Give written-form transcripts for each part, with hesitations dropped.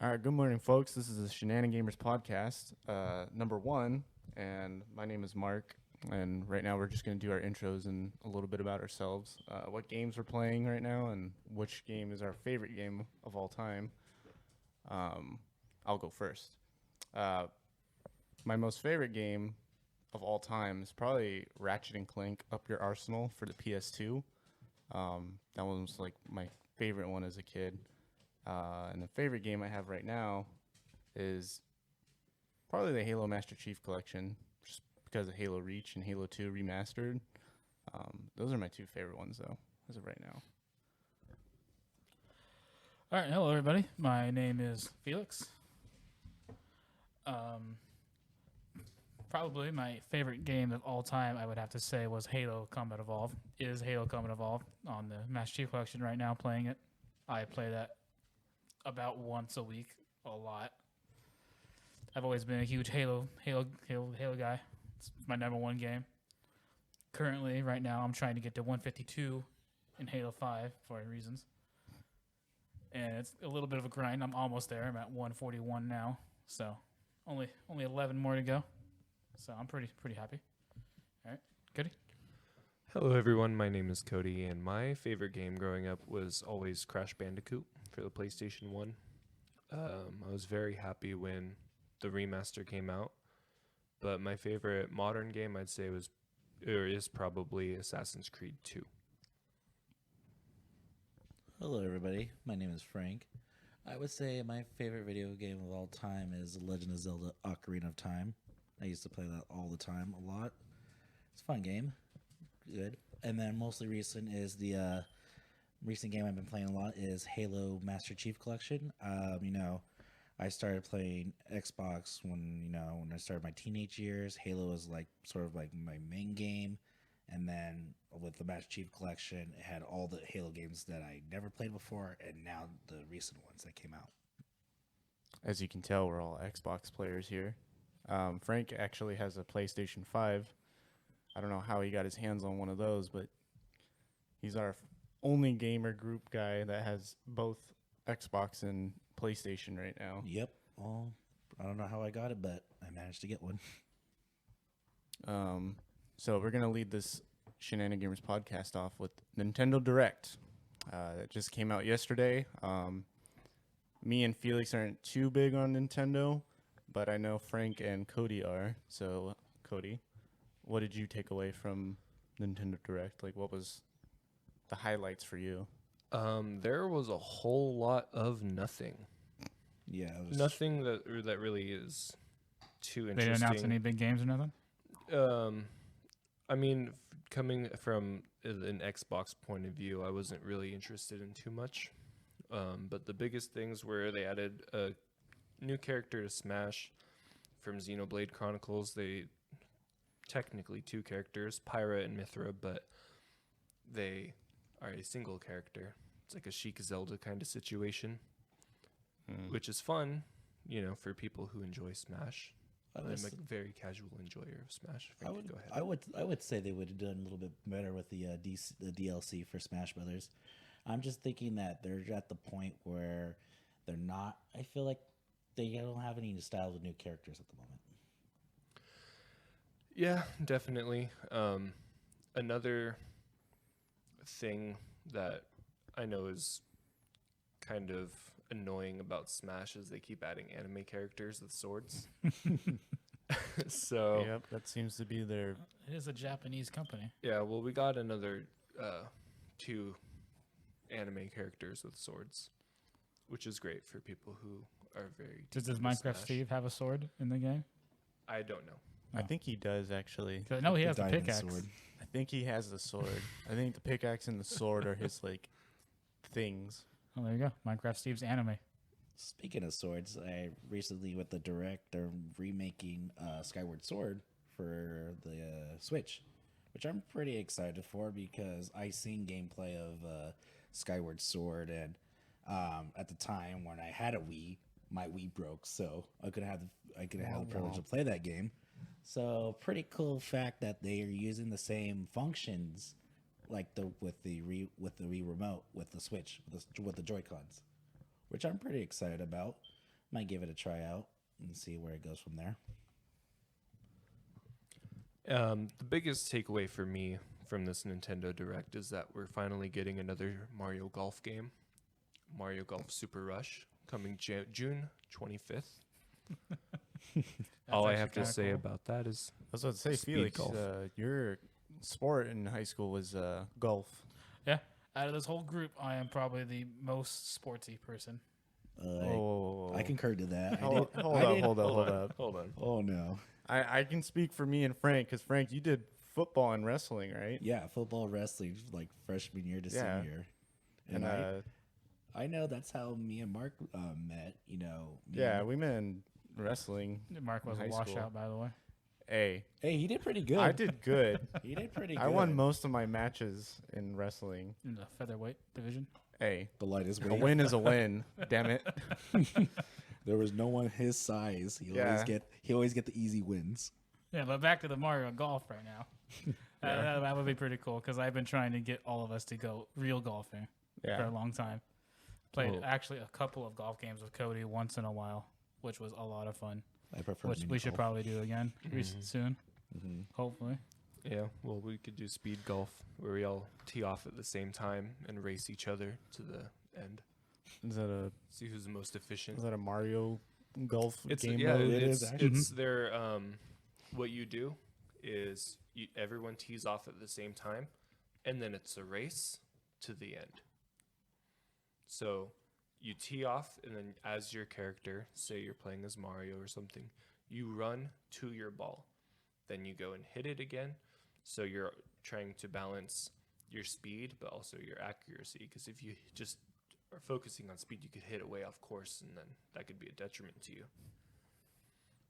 All right, good morning, folks. This is the Shenanigamers Podcast, number one, and my name is Mark. And right now, we're just going to do our intros and a little bit about ourselves, what games we're playing right now, and which game is our favorite game of all time. I'll go first. My most favorite game of all time is probably Ratchet and Clank Up Your Arsenal for the PS2. That one was like my favorite one as a kid. And the favorite game I have right now is probably the Halo Master Chief Collection, just because of Halo Reach and Halo 2 Remastered. Those are my two favorite ones, though, as of right now. All right, hello everybody. My name is Felix. Probably my favorite game of all time, I would have to say, was Halo Combat Evolved. Is Halo Combat Evolved on the Master Chief Collection right now? Playing it. I play that about once a week, a lot. I've always been a huge Halo guy. It's my number one game. Currently, right now, I'm trying to get to 152 in Halo 5 for reasons. And it's a little bit of a grind. I'm almost there. I'm at 141 now. So only 11 more to go. So I'm pretty happy. All right, Cody? Hello everyone, my name is Cody, and my favorite game growing up was always Crash Bandicoot for the PlayStation 1. I was very happy when the remaster came out, but my favorite modern game I'd say is probably Assassin's Creed 2. Hello everybody, my name is Frank. I would say my favorite video game of all time is The Legend of Zelda Ocarina of Time. I used to play that all the time, a lot. It's a fun game. Good. And then mostly recent is the recent game I've been playing a lot is Halo Master Chief Collection. I started playing Xbox when I started my teenage years. Halo was like sort of like my main game, and then with the Master Chief Collection, it had all the Halo games that I never played before, and now the recent ones that came out. As you can tell, we're all Xbox players here. Frank actually has a PlayStation 5. I don't know how he got his hands on one of those, but he's our only gamer group guy that has both Xbox and PlayStation right now. Yep. Well, I don't know how I got it, but I managed to get one. So we're going to lead this Shenanigamers podcast off with Nintendo Direct. That just came out yesterday. Me and Felix aren't too big on Nintendo, but I know Frank and Cody are. So, Cody, what did you take away from Nintendo Direct? Like, what was the highlights for you? There was a whole lot of nothing. Yeah. Nothing that really is too interesting. They didn't announce any big games or nothing? I mean, coming from an Xbox point of view, I wasn't really interested in too much. But the biggest things were they added a new character to Smash from Xenoblade Chronicles. They technically two characters, Pyra and Mithra, but they are a single character. It's like a Sheik Zelda kind of situation, which is fun, for people who enjoy Smash. I'm a very casual enjoyer of Smash. Go ahead. I would say they would have done a little bit better with the DLC for Smash Brothers. I'm just thinking that they're at the point where they're not. I feel like they don't have any style with new characters at the moment. Yeah, definitely. Another thing that I know is kind of annoying about Smash is they keep adding anime characters with swords. So Yep, that seems to be their... It is a Japanese company. Yeah, well, we got another 2 anime characters with swords, which is great for people who are very... Does Minecraft Smash. Steve have a sword in the game? I don't know. I think he does, actually. No, he has the diamond pickaxe. sword. I think he has the sword. I think the pickaxe and the sword are his, things. Oh, there you go. Minecraft Steve's anime. Speaking of swords, I recently with the Direct, they're remaking Skyward Sword for the Switch, which I'm pretty excited for because I seen gameplay of Skyward Sword, and at the time when I had a Wii, my Wii broke, so I could have the privilege to play that game. So pretty cool fact that they are using the same functions like with the Wii remote with the Switch with the Joy-Cons, which I'm pretty excited about. Might give it a try out and see where it goes from there. The biggest takeaway for me from this Nintendo Direct is that we're finally getting another Mario Golf game, Mario Golf Super Rush, coming June 25th. All I have to say about that is I was about to say, Speed Felix, golf. your sport in high school was golf. Yeah. Out of this whole group, I am probably the most sportsy person. I concur to that. Hold up. hold on. Oh no. I can speak for me and Frank, because Frank, you did football and wrestling, right? Yeah, football, wrestling, like freshman year to Yeah. senior year. And I know that's how me and Mark met. You know. yeah, we met in wrestling. Mark was In a high school. washout, by the way. Hey, Hey, he did pretty good. I did good. He did pretty good. I won most of my matches in wrestling. In the featherweight division. Hey, the lightest a weight. win is a win. Damn it. There was no one his size. He always get the easy wins. Yeah, but back to the Mario Golf right now. That would be pretty cool because I've been trying to get all of us to go real golfing for Yeah. a long time. Played Well- actually a couple of golf games with Cody once in a while, which was a lot of fun. I prefer. Which we should probably do again soon, Mm-hmm. hopefully. Yeah, well, we could do speed golf where we all tee off at the same time and race each other to the end. See who's the most efficient. Is that a Mario golf game yeah, mode? It is, it's, actually. it's their what you do is everyone tees off at the same time, and then it's a race to the end. So you tee off, and then as your character, say you're playing as Mario or something, you run to your ball. Then you go and hit it again. So you're trying to balance your speed, but also your accuracy. Because if you just are focusing on speed, you could hit it way off course, and then that could be a detriment to you.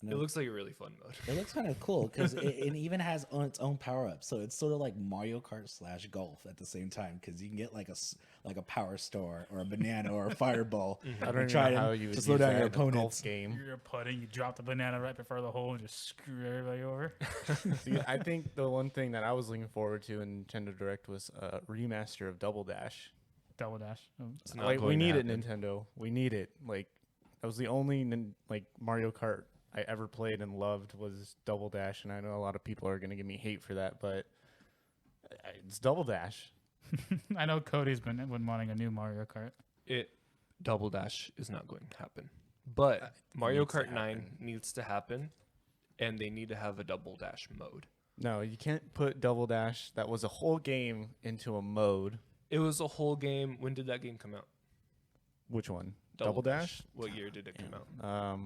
No. It looks like a really fun mode. It looks kind of cool because it even has its own power up. So it's sort of like Mario Kart / golf at the same time because you can get like a power star or a banana or a fireball. I don't and even try know to how you would slow use down that your in a golf opponents. game. You're putting, you drop the banana right before the hole and just screw everybody over. See, I think the one thing that I was looking forward to in Nintendo Direct was a remaster of Double Dash. Double dash. Oh. It's not Like, we going to need it, happen. Nintendo. We need it. Like, that was the only like Mario Kart I ever played and loved was Double Dash, and I know a lot of people are gonna give me hate for that, but it's Double Dash. I know Cody's been wanting a new Mario Kart. Double Dash is not going to happen. But Mario needs to Kart 9 happen. needs to happen, and they need to have a Double Dash mode. No, you can't put Double Dash. That was a whole game into a mode. It was a whole game. When did that game come out? Which one? Double Dash? What year did it come out?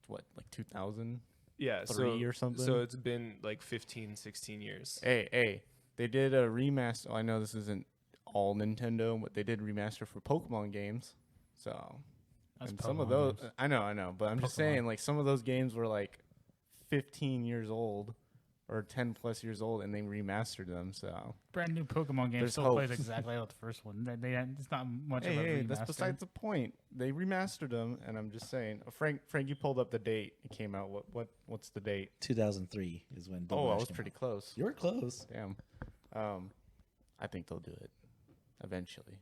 What, like 2000? Yeah, 3 or something? So it's been like 15, 16 years. Hey, they did a remaster. I know this isn't all Nintendo, but they did remaster for Pokemon games. So, That's and some of Pokemon those, games. I know, but I'm just Pokemon. saying, like, some of those games were like 15 years old or 10 plus years old, and they remastered them. So, Brand new Pokemon game There's still plays hopes. exactly like the first one. It's not much of a hey, remaster. that's besides the point. They remastered them, and I'm just saying, Frank, you pulled up the date it came out. What's the date? 2003 is when. Double Oh, I Dash was came pretty out. close. You were close. Damn. I think they'll do it eventually.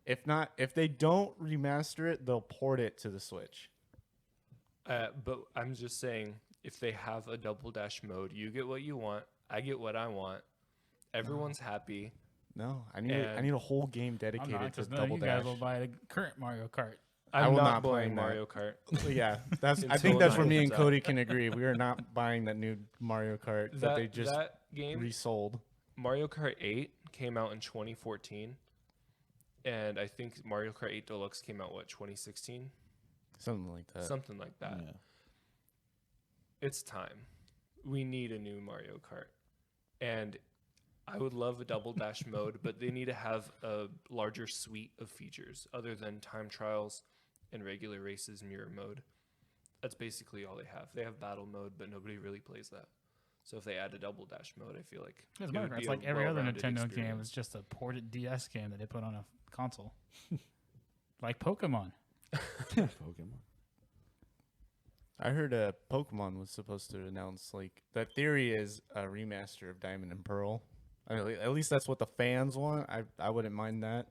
If they don't remaster it, they'll port it to the Switch. But I'm just saying, if they have a Double Dash mode, you get what you want, I get what I want, everyone's happy. No, I need a whole game I'm dedicated not, to 'cause no, Double you Dash. guys will buy the current Mario Kart. I'm I will not not playing playing that. Mario Kart. Yeah, I Until think that's where 9 me and comes out. Cody can agree. We are not buying that new Mario Kart that they just that game, resold. Mario Kart 8 came out in 2014, and I think Mario Kart 8 Deluxe came out, 2016? Something like that. Something like that. Yeah. It's time. We need a new Mario Kart. And I would love a Double Dash mode, but they need to have a larger suite of features other than time trials and regular races mirror mode. That's basically all they have. They have battle mode, but nobody really plays that. So if they add a Double Dash mode, I feel like It's it would be It's a like every other well-rounded Nintendo game. experience. It's just a ported DS game that they put on a console. Like Pokemon. Pokemon. I heard Pokemon was supposed to announce, like, the theory is a remaster of Diamond and Pearl. At least that's what the fans want. I wouldn't mind that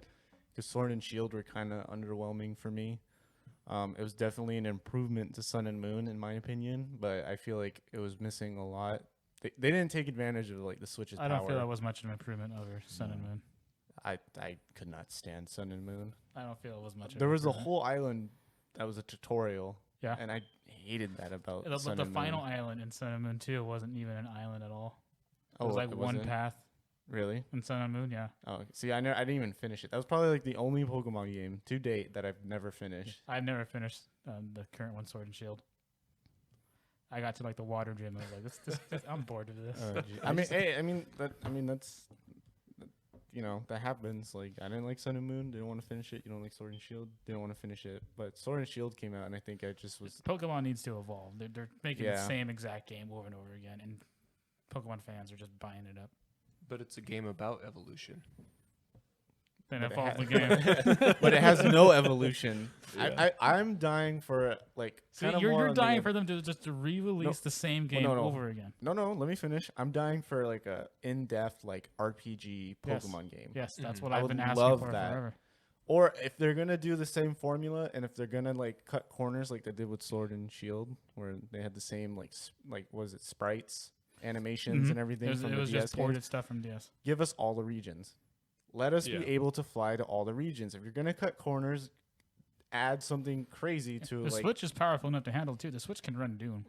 because Sword and Shield were kind of underwhelming for me. It was definitely an improvement to Sun and Moon, in my opinion, but I feel like it was missing a lot. They didn't take advantage of like the Switch's power. I don't feel that was much of an improvement over Sun and Moon. I could not stand Sun and Moon. I don't feel it was much. There was a whole island that was a tutorial. Yeah, and I hated that about Sun and Moon. The final island in Sun and Moon 2 wasn't even an island at all. It Oh, was like it one wasn't? path Really? in Sun and Moon. Yeah, Oh, see, I didn't even finish it. That was probably like the only Pokemon game to date that I've never finished. I've never finished the current one, Sword and Shield. I got to like the water gym. I was like, this I'm bored of this. I mean, that's that happens. Like, I didn't like Sun and Moon. Didn't want to finish it. You don't like Sword and Shield. Didn't want to finish it. But Sword and Shield came out, and I think I just was. Pokemon needs to evolve. They're making the same exact game over and over again, and Pokemon fans are just buying it up. But it's a game about evolution. Then But evolve the game. But it has no evolution. Yeah. I'm dying for like. See, kinda more you're on dying the, for them to just to re-release the same game no. over again. No, let me finish. I'm dying for like a in-depth like RPG Pokemon game. Yes, that's what I I've would been asking love for that. forever. Or if they're gonna do the same formula, and if they're gonna like cut corners like they did with Sword and Shield, where they had the same like was it sprites, animations, and everything. It from was the DS just ported games. stuff from DS. Give us all the regions. Let us Yeah. be able to fly to all the regions. If you're gonna cut corners, add something crazy to The like Switch is powerful enough to handle it too. The Switch can run Doom.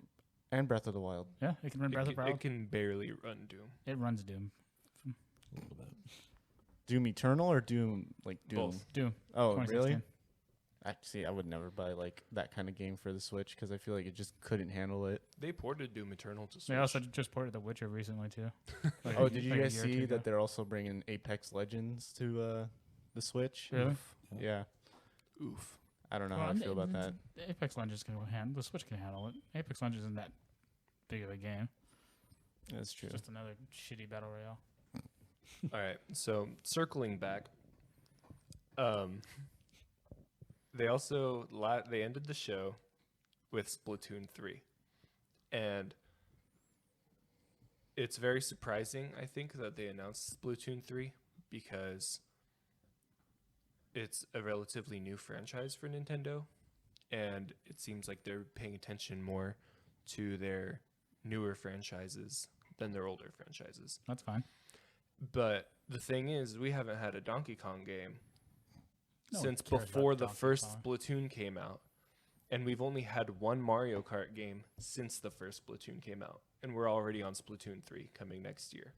and Breath of the Wild. Yeah, it can run Breath of the Wild. It can barely run Doom. It runs Doom. A little bit. Doom Eternal or Doom like Doom? Both. Doom. Oh, 2016. really? I would never buy like that kind of game for the Switch because I feel like it just couldn't handle it. They ported Doom Eternal to Switch. They also just ported The Witcher recently too. Like Oh, a- did you like a guys year or two see ago. that they're also bringing Apex Legends to the Switch? Really? Yeah. Oof. I don't know Well, how I feel about that. Apex Legends can handle. The Switch can handle it. Apex Legends isn't that big of a game. That's true. It's just another shitty battle royale. All right. So circling back, they also they ended the show with Splatoon 3, and it's very surprising, I think, that they announced Splatoon 3 because it's a relatively new franchise for Nintendo, and it seems like they're paying attention more to their newer franchises than their older franchises. That's fine. But the thing is, we haven't had a Donkey Kong game No one since cares about before the Donkey first Kong. Splatoon came out. And we've only had one Mario Kart game since the first Splatoon came out. And we're already on Splatoon 3 coming next year.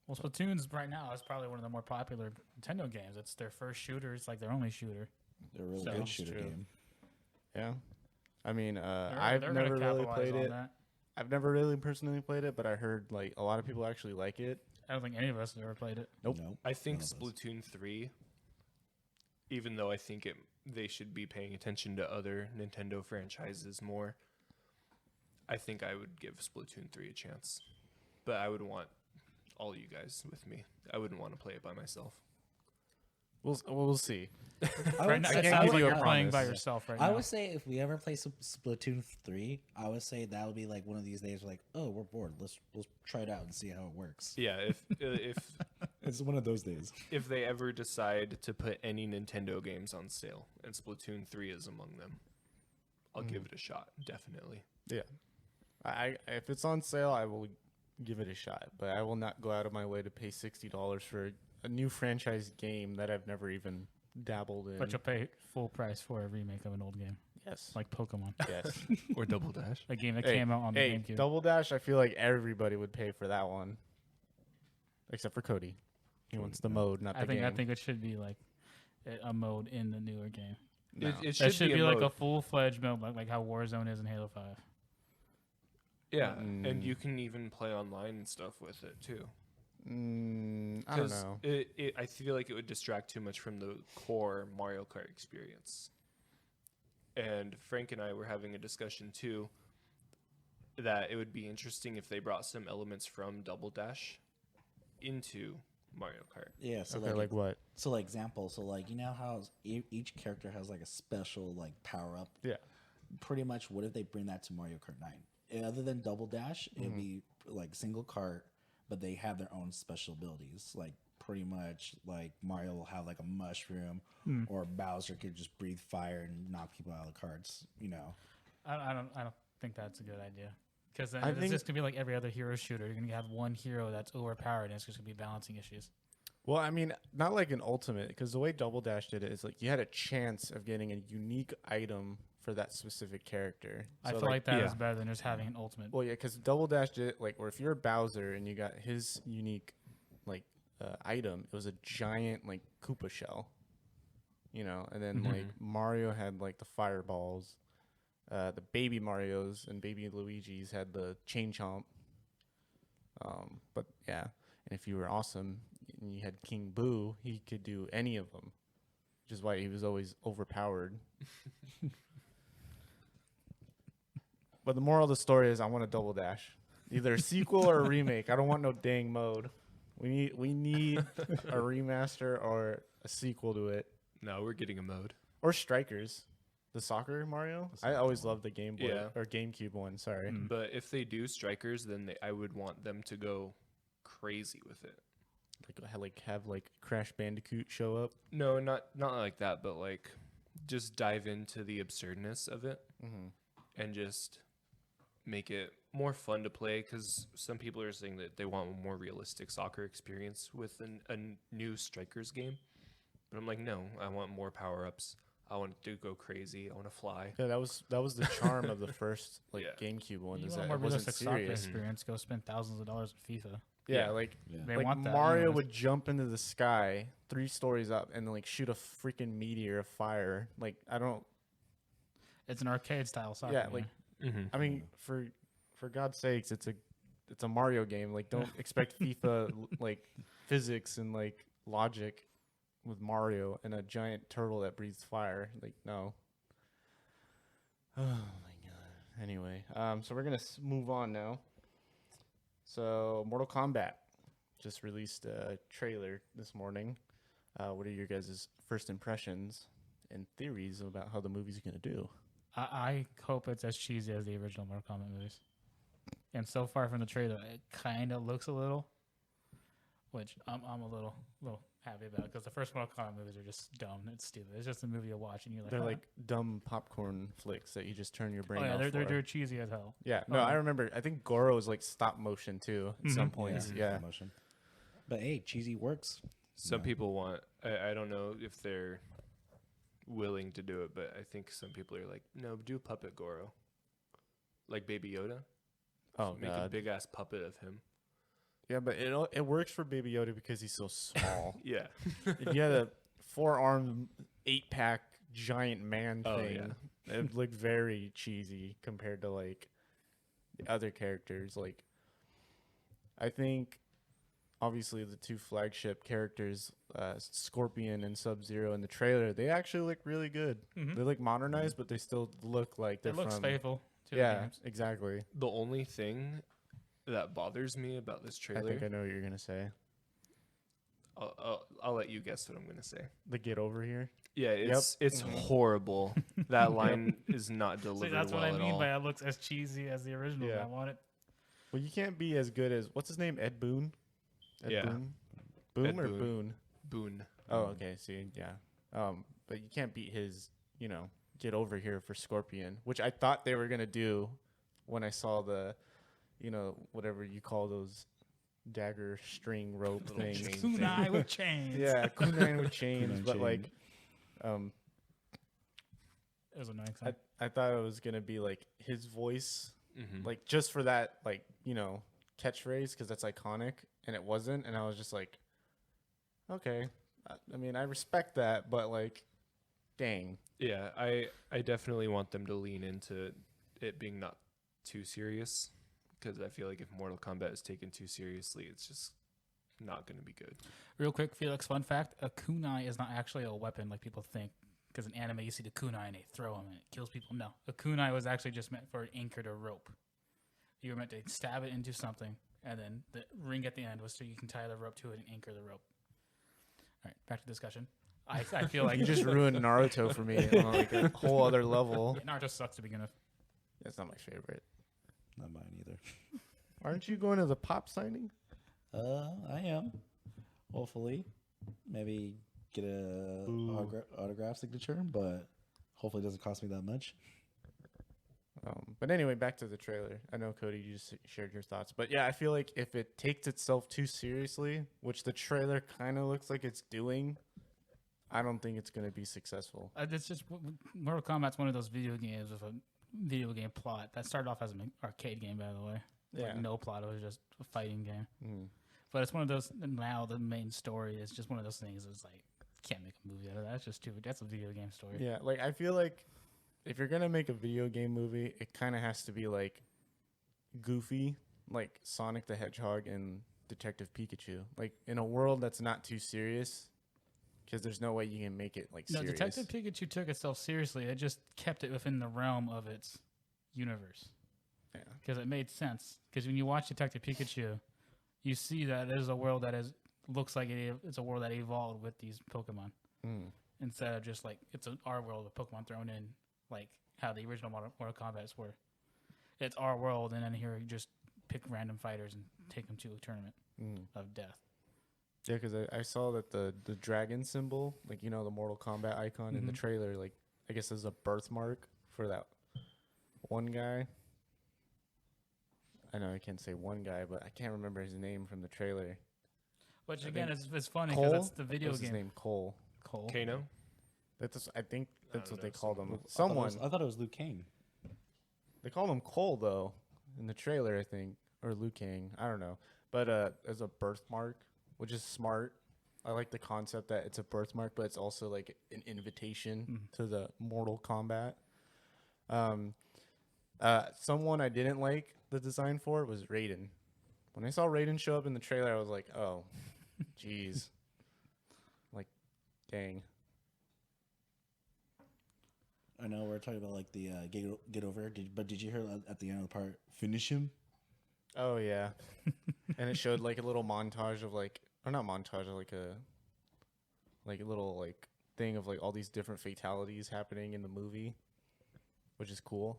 Well, Splatoon's right now is probably one of the more popular Nintendo games. It's their first shooter. It's like their only shooter. They're a really So- good shooter True. game. Yeah. I mean, They're I've gonna never really capitalize played on it. that. I've never really personally played it, but I heard like a lot of people actually like it. I don't think any of us have ever played it. Nope. I think none of us. Splatoon 3, even though I think they should be paying attention to other Nintendo franchises more, I think I would give Splatoon 3 a chance. But I would want all you guys with me. I wouldn't want to play it by myself. We'll see. Right now, I it can't sounds give like you a you're playing by promise. yourself right I now. would say if we ever play Splatoon 3, I would say that would be like one of these days. Like, oh, we're bored. Let's try it out and see how it works. Yeah, if It's one of those days. if they ever decide to put any Nintendo games on sale, and Splatoon 3 is among them, I'll give it a shot, definitely. Yeah. I if it's on sale, I will give it a shot, but I will not go out of my way to pay $60 for a new franchise game that I've never even dabbled in. But you'll pay full price for a remake of an old game, yes. like Pokemon, Yes. Or Double Dash. a game that Hey, came out on the Hey, GameCube. Double Dash, I feel like everybody would pay for that one. Except for Cody. He wants the mode, not the I game. think it should be like a mode in the newer game. No. It That should be like a mode. full-fledged mode, like how Warzone is in Halo 5. Yeah, Mm. and you can even play online and stuff with it too. I don't 'Cause know. I feel like it would distract too much from the core Mario Kart experience. And Frank and I were having a discussion too that it would be interesting if they brought some elements from Double Dash into Mario Kart. Yeah. So Okay, like what? So, like, example. So, like, you know how each character has like a special like power up. Yeah. Pretty much, what if they bring that to Mario Kart 9? Other than Double Dash, it'd be like single cart, but they have their own special abilities. Like pretty much like Mario will have like a mushroom, or Bowser could just breathe fire and knock people out of the carts. You know, I don't think that's a good idea. Because then I it's think- just gonna be like every other hero shooter. You're gonna have one hero that's overpowered, and it's just gonna be balancing issues. Well, I mean, not like an ultimate, because the way Double Dash did it is like you had a chance of getting a unique item for that specific character. I So, feel like that yeah. is better than just having an ultimate. Well, yeah, because Double Dash did it like, or if you're Bowser and you got his unique like item, it was a giant like Koopa shell, you know, and then like Mario had like the fireballs, the baby Marios and baby Luigi's had the chain chomp. But yeah, and if you were awesome and you had King Boo, he could do any of them, which is why he was always overpowered. But the moral of the story is I want a Double Dash. Either a sequel or a remake. I don't want no dang mode. We need a remaster or a sequel to it. No, we're getting a mode. Or Strikers. The soccer Mario? I always loved the Game Boy Yeah. or GameCube one, sorry. But if they do Strikers, then I would want them to go crazy with it. Have Crash Bandicoot show up. No, not like that, but like just dive into the absurdness of it and just make it more fun to play, because some people are saying that they want a more realistic soccer experience with a new Strikers game. But I'm like, no, I want more power-ups. I want to go crazy. I want to fly. Yeah, that was the charm of the first Yeah. GameCube one. You Is want a that more it wasn't realistic soccer serious. experience? Go spend thousands of dollars on FIFA. Yeah, Yeah. like They like want that Mario anyways. would jump into the sky 3 stories up and like shoot a freaking meteor of fire. Like I don't. It's an arcade style soccer. Yeah, game. like Mm-hmm. I mean, for God's sakes, it's a Mario game. Like, don't expect FIFA like physics and like logic with Mario and a giant turtle that breathes fire. Like, no. Oh my god. Anyway, so we're gonna move on now. So, Mortal Kombat just released a trailer this morning. What are your guys' first impressions and theories about how the movie's gonna do? I hope it's as cheesy as the original Mortal Kombat movies. And so far from the trailer, it kind of looks a little, which I'm a little happy about, because the first Mortal Kombat movies are just dumb. It's stupid. It's just a movie you watch and you're like, They're "Huh." like dumb popcorn flicks that you just turn your brain oh yeah, off for. they're cheesy as hell. Yeah, no, Oh. I remember. I think Goro was like stop motion too at some points. Yeah. Motion. But hey, cheesy works. Some people want, I don't know if they're willing to do it, but I think some people are like, no, do Puppet Goro. Like Baby Yoda. Oh Make a god. big ass puppet of him. Yeah, but it works for Baby Yoda because he's so small. Yeah. If you had a 4-armed 8-pack giant man Oh, thing, it looked very cheesy compared to like the other characters. Like, I think obviously the 2 flagship characters, Scorpion and Sub-Zero in the trailer, they actually look really good. They look modernized, but they still look like they're It looks from. faithful to the Yeah, games. exactly. The only thing that bothers me about this I trailer, think I know what you're gonna say. I'll let you guess what I'm gonna say. The get over here. Yeah, it's horrible. That line is not See, delivered that's well what I at mean all. by it looks as cheesy as the original. Yeah. I want it. Well, you can't be as good as what's his name, Ed Boon. Ed Yeah. Boon? Boom Ed or Boon. Boone? Boone. Oh, okay. See, yeah. But you can't beat his, get over here for Scorpion, which I thought they were gonna do when I saw the, whatever you call those dagger string rope Little things. chain Kunai with chains. Yeah, kunai with chains, Kunai but chain. like, It was annoying. So. I thought it was gonna be like his voice. Mm-hmm. Like just for that, like, catchphrase, because that's iconic, and it wasn't, and I was just like, okay, I mean, I respect that, but like, dang. Yeah, I definitely want them to lean into it being not too serious, because I feel like if Mortal Kombat is taken too seriously, it's just not going to be good. Real quick, Felix, fun fact: a kunai is not actually a weapon like people think. Because in anime, you see the kunai and they throw them and it kills people. No, a kunai was actually just meant for an anchor to rope. You were meant to stab it into something, and then the ring at the end was so you can tie the rope to it and anchor the rope. All right, back to discussion. I feel like You just ruined Naruto for me on like a whole other level. Yeah, Naruto sucks to begin with. That's not my favorite. Not mine either. Aren't you going to the pop signing? I am. Hopefully, maybe get a autograph signature, but hopefully it doesn't cost me that much. But anyway, back to the trailer. I know, Cody, you just shared your thoughts. But yeah, I feel like if it takes itself too seriously, which the trailer kind of looks like it's doing, I don't think it's going to be successful. It's just Mortal Kombat's one of those video games with a video game plot that started off as an arcade game, by the way. Yeah. Like no plot; it was just a fighting game. Mm. But it's one of those. Now the main story is just one of those things. It's like can't make a movie out of that. That's just too. That's a video game story. Yeah, like I feel like if you're gonna make a video game movie, it kind of has to be like goofy, like Sonic the Hedgehog and Detective Pikachu. Like in a world that's not too serious, because there's no way you can make it like No, serious. Detective Pikachu took itself seriously. It just kept it within the realm of its universe. Yeah. Because it made sense. Because when you watch Detective Pikachu, you see that there's a world that looks like it's a world that evolved with these Pokemon. Mm. Instead of just like it's our world with Pokemon thrown in, like how the original Mortal Kombat were. It's our world, and then here you just pick random fighters and take them to a tournament of death. Yeah, because I saw that the dragon symbol, like, you know, the Mortal Kombat icon in the trailer, like, I guess is a birthmark for that one guy. I know I can't say one guy, but I can't remember his name from the trailer. Which, I again, think it's funny Cole? because it's the video What's game. his name? Cole. Cole. Kano? I think that's what they called him. I Someone. thought it was Liu Kang. They called him Cole, though, in the trailer, I think. Or Liu Kang. I don't know. But as a birthmark, which is smart. I like the concept that it's a birthmark, but it's also like an invitation to the Mortal Kombat. Someone I didn't like the design for was Raiden. When I saw Raiden show up in the trailer, I was like, oh, jeez. Like, dang. I know we're talking about like the get over, but did you hear at the end of the part, finish him? Oh, yeah. And it showed like a little montage of like, or not montage, like a little like thing of like all these different fatalities happening in the movie, which is cool.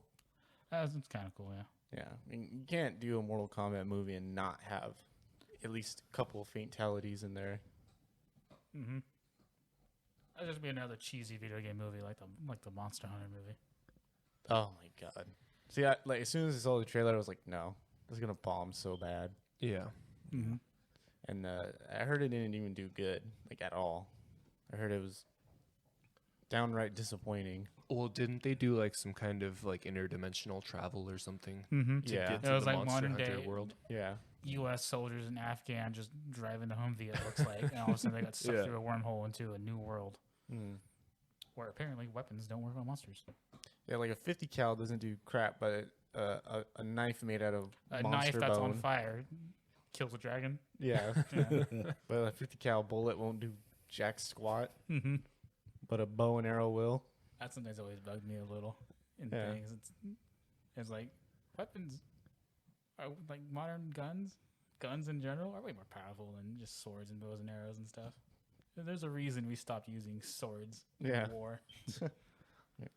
It's kind of cool, yeah. Yeah, I mean, you can't do a Mortal Kombat movie and not have at least a couple of fatalities in there. Mm-hmm. That'd just be another cheesy video game movie like the Monster Hunter movie. Oh my god! See, like as soon as I saw the trailer, I was like, no, this is gonna bomb so bad. Yeah. Mm-hmm. And I heard it didn't even do good, like at all. I heard it was downright disappointing. Well, didn't they do like some kind of like interdimensional travel or something Mm-hmm. to Yeah. get It to was the like Monster modern Hunter day world? Yeah, U.S. soldiers and Afghan just driving the Humvee, it looks like. And all of a sudden they got sucked Yeah. through a wormhole into a new world mm. where apparently weapons don't work on monsters. Yeah, like a 50 cal doesn't do crap, but a knife made out of A monster knife that's bone. on fire kills a dragon. Yeah, Yeah. but a 50 cal bullet won't do jack squat, Mm-hmm. but a bow and arrow will. That sometimes always bugged me a little in Yeah. things. It's like weapons are like modern guns in general are way more powerful than just swords and bows and arrows and stuff. There's a reason we stopped using swords Yeah. in war.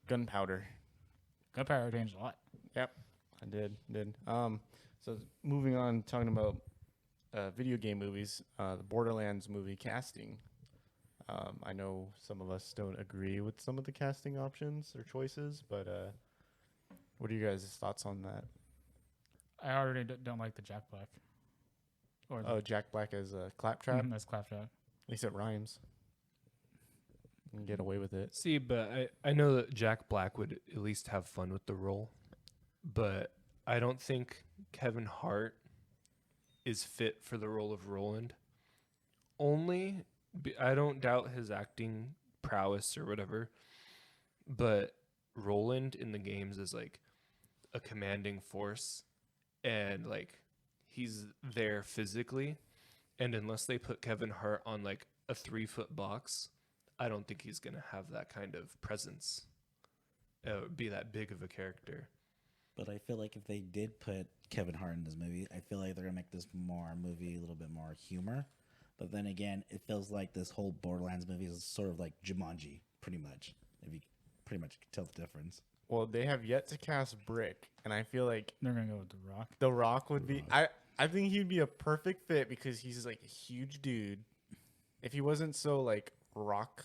Gunpowder. Gunpowder changed a lot. Yep, I did. So moving on, talking about video game movies, the Borderlands movie casting. I know some of us don't agree with some of the casting options or choices, but what are you guys' thoughts on that? I already don't like the Jack Black. Or Oh, Jack Black as a Claptrap. that's Claptrap. At least it rhymes. You can get away with it. See, but I know that Jack Black would at least have fun with the role, but I don't think Kevin Hart is fit for the role of Roland. I don't doubt his acting prowess or whatever, but Roland in the games is like a commanding force, and like he's there physically, and unless they put Kevin Hart on like a 3-foot box, I don't think he's gonna have that kind of presence, be that big of a character. But I feel like if they did put Kevin Hart in this movie, I feel like they're gonna make this movie a little bit more humor. But then again, it feels like this whole Borderlands movie is sort of like Jumanji, pretty much. If you pretty much can tell the difference. Well, they have yet to cast Brick, and I feel like They're gonna go with The Rock. The Rock would be. I think he'd be a perfect fit because he's like a huge dude, if he wasn't so like Rock,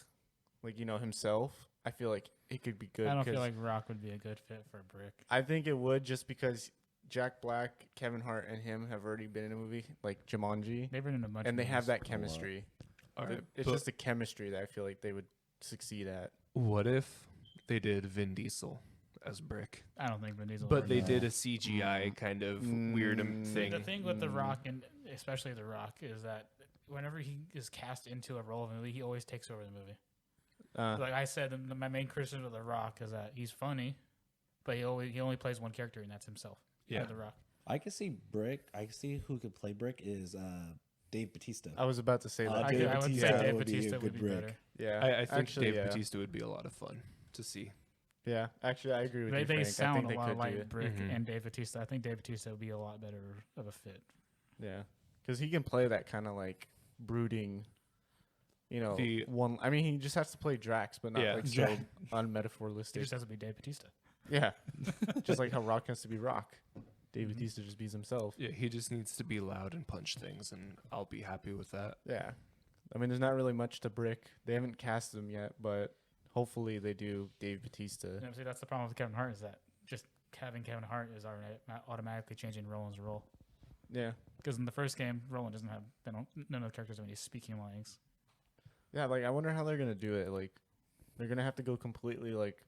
like himself, I feel like it could be good. I don't feel like Rock would be a good fit for Brick. I think it would, just because Jack Black, Kevin Hart, and him have already been in a movie like Jumanji, They've been in a bunch, and of they have movies. that chemistry. All right, It's just the chemistry that I feel like they would succeed at. what if they did Vin Diesel as Brick, I don't think Vin Diesel. but would they work. did a CGI kind of weird thing? The thing with The Rock, and especially The Rock, is that whenever he is cast into a role of a movie, he always takes over the movie. Like I said, my main criticism of The Rock is that he's funny, but he only plays one character, and that's himself. Yeah. The Rock. I can see Brick. I can see who could play Brick is Dave Bautista. I was about to say that. I Dave would say Bautista Dave would be a Bautista good would be Brick. better. Yeah, I think actually, Dave yeah. Bautista would be a lot of fun to see. Yeah, actually, I agree with you, They Frank. I sound think a they lot could do like it. Brick Mhm. and Dave Bautista. I think Dave Bautista would be a lot better of a fit. Yeah, because he can play that kind of like brooding, The- one. I mean, he just has to play Drax, but not Yeah. like so He unmetaphoralistic. just has to be Dave Bautista. Yeah, just like how Rock has to be Rock. Dave Mhm. Bautista just be himself. Yeah, he just needs to be loud and punch things, and I'll be happy with that. Yeah, I mean, there's not really much to Brick. They haven't cast him yet, but hopefully they do Dave Bautista. You know, see, that's the problem with Kevin Hart, is that just having Kevin Hart is automatically changing Roland's role. Yeah, Because in the first game, Roland doesn't have none of the characters have any speaking lines. yeah. Like, I wonder how they're gonna do it. Like, they're gonna have to go completely like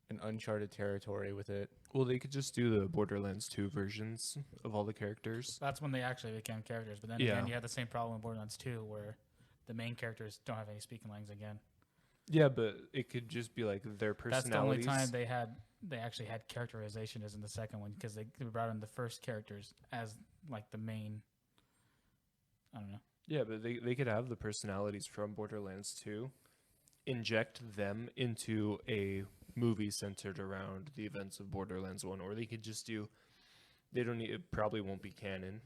an uncharted territory with it. Well, they could just do the Borderlands 2 versions of all the characters. That's when they actually became characters. But then Yeah. again, you had the same problem in Borderlands 2, where the main characters don't have any speaking lines again. Yeah, but it could just be like their That's the only personalities. time they actually had characterization is in the second one, because they brought in the first characters as like the main. I don't know. Yeah, but they could have the personalities from Borderlands 2, inject them into a movie centered around the events of Borderlands 1, or they could just do. They don't need. It probably won't be canon.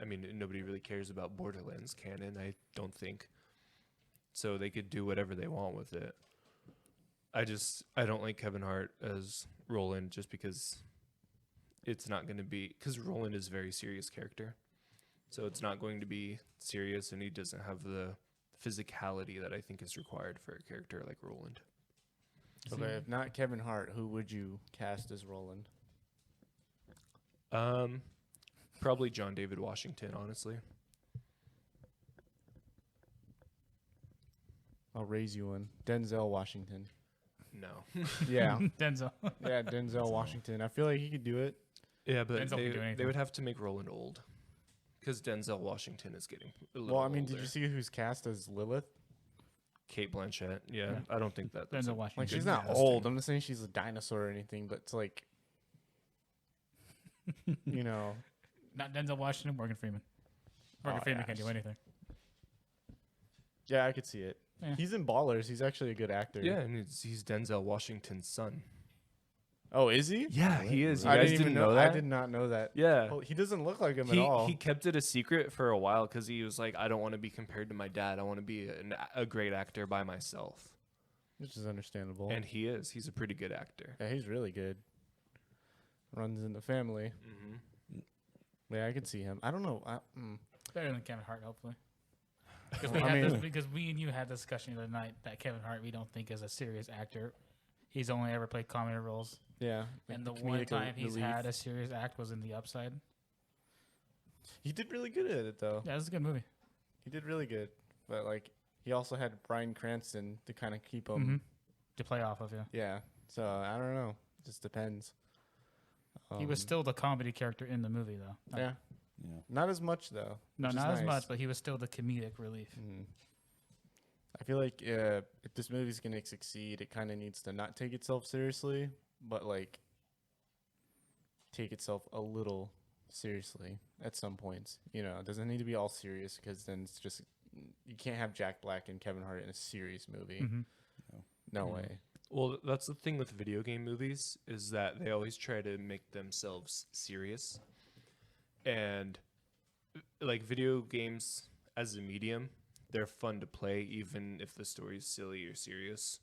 I mean, nobody really cares about Borderlands canon, I don't think. So they could do whatever they want with it. I don't like Kevin Hart as Roland just because it's not going to be, because Roland is a very serious character. So it's not going to be serious, and he doesn't have the physicality that I think is required for a character like Roland. Okay, if not Kevin Hart, who would you cast as Roland? Probably John David Washington, honestly. I'll raise you one. Denzel Washington. No. Yeah, Denzel. yeah, Denzel Washington. I feel like he could do it. Yeah, but Denzel can do they anything. would have to make Roland old. Because Denzel Washington is getting a little Well, I mean, did older. you see who's cast as Lilith? Kate Blanchett? Yeah, Yeah. I don't think that's Denzel a Washington. Like, good she's not casting. old. I'm not saying she's a dinosaur or anything, but it's like, Not Denzel Washington, Morgan Freeman. Morgan Oh, Freeman yeah. can do anything. yeah, I could see it. Yeah. He's in Ballers. He's actually a good actor. Yeah, and he's Denzel Washington's son. Oh, is he? Yeah, he is. You I guys didn't even know that? I did not know that. Yeah. Well, he doesn't look like him He at all. kept it a secret for a while because he was like, I don't want to be compared to my dad. I want to be a great actor by myself. Which is understandable. And he is. He's a pretty good actor. yeah, he's really good. Runs in the family. Mm-hmm. Yeah, I could see him. I don't know. Better than Kevin Hart, hopefully. Well, Because we and you had a discussion the other night that Kevin Hart we don't think is a serious actor. He's only ever played comedy roles. Yeah. And the like one comedic time he's relief. had a serious act was in The Upside. He did really good at it, though. Yeah, this is a good movie. He did really good. But, like, he also had Bryan Cranston to kind of keep him. Mhm. To play off of, yeah. Yeah. So, I don't know. It just depends. He was still the comedy character in the movie, though. Yeah. Yeah. Not as much, though. No, which is not as nice. much, but he was still the comedic relief. Mm. I feel like if this movie's going to succeed, it kind of needs to not take itself seriously, but, like, take itself a little seriously at some points. You know, it doesn't need to be all serious because then it's just, you can't have Jack Black and Kevin Hart in a serious movie. Mhm. No Mhm. way. Well, that's the thing with video game movies is that they always try to make themselves serious. And like video games as a medium, they're fun to play even if the story is silly or serious.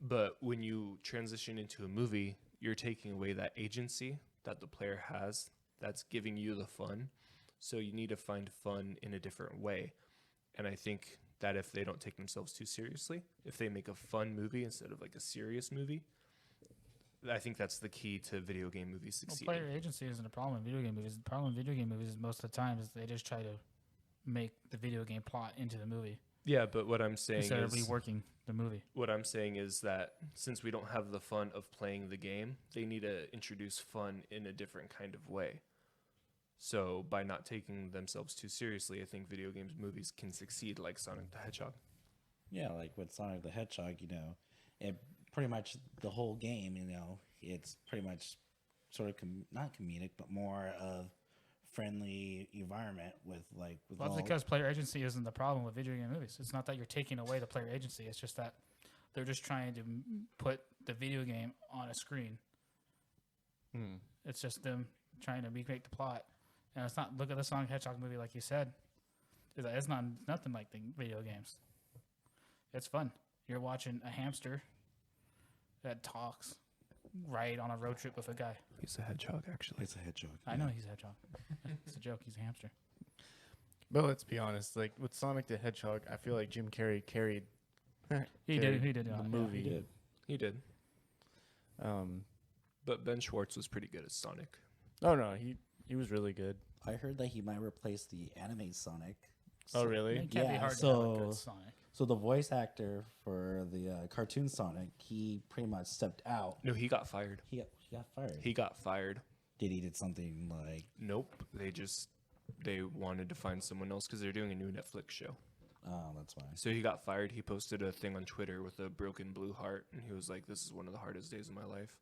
But when you transition into a movie, you're taking away that agency that the player has that's giving you the fun. So you need to find fun in a different way. And I think that if they don't take themselves too seriously, if they make a fun movie instead of like a serious movie, I think that's the key to video game movies Well, succeeding. player agency isn't a problem in video game movies. The problem in video game movies is most of the time is they just try to make the video game plot into the movie Yeah, but what I'm saying instead of is reworking the movie. what I'm saying is that since we don't have the fun of playing the game, they need to introduce fun in a different kind of way. So by not taking themselves too seriously, I think video games movies can succeed like Sonic the Hedgehog. Yeah, like with Sonic the Hedgehog, it pretty much the whole game, it's pretty much sort of not comedic, but more of friendly environment with Well, that's all. because player agency isn't the problem with video game movies. It's not that you're taking away the player agency. It's just that they're just trying to put the video game on a screen. It's just them trying to recreate the plot. And it's not, look at the Sonic Hedgehog movie like you said. It's not nothing like the video games. It's fun. You're watching a hamster that talks right on a road trip with a guy. He's a hedgehog, actually. It's a hedgehog. I know he's a hedgehog. It's a joke. He's a hamster. But let's be honest, like with Sonic the Hedgehog, I feel like Jim Carrey carried He carried did. the Yeah. movie. He did. Um, But Ben Schwartz was pretty good as Sonic. oh no, he was really good. I heard that he might replace the anime Sonic. Oh really? It can't be Yeah, hard to have a so- good Sonic. So the voice actor for the cartoon Sonic, he pretty much stepped out. No, he got fired. He got fired. He got fired. did something like, Nope. They wanted to find someone else because they're doing a new Netflix show. oh, that's why. So he got fired. He posted a thing on Twitter with a broken blue heart, and he was like, "This is one of the hardest days of my life.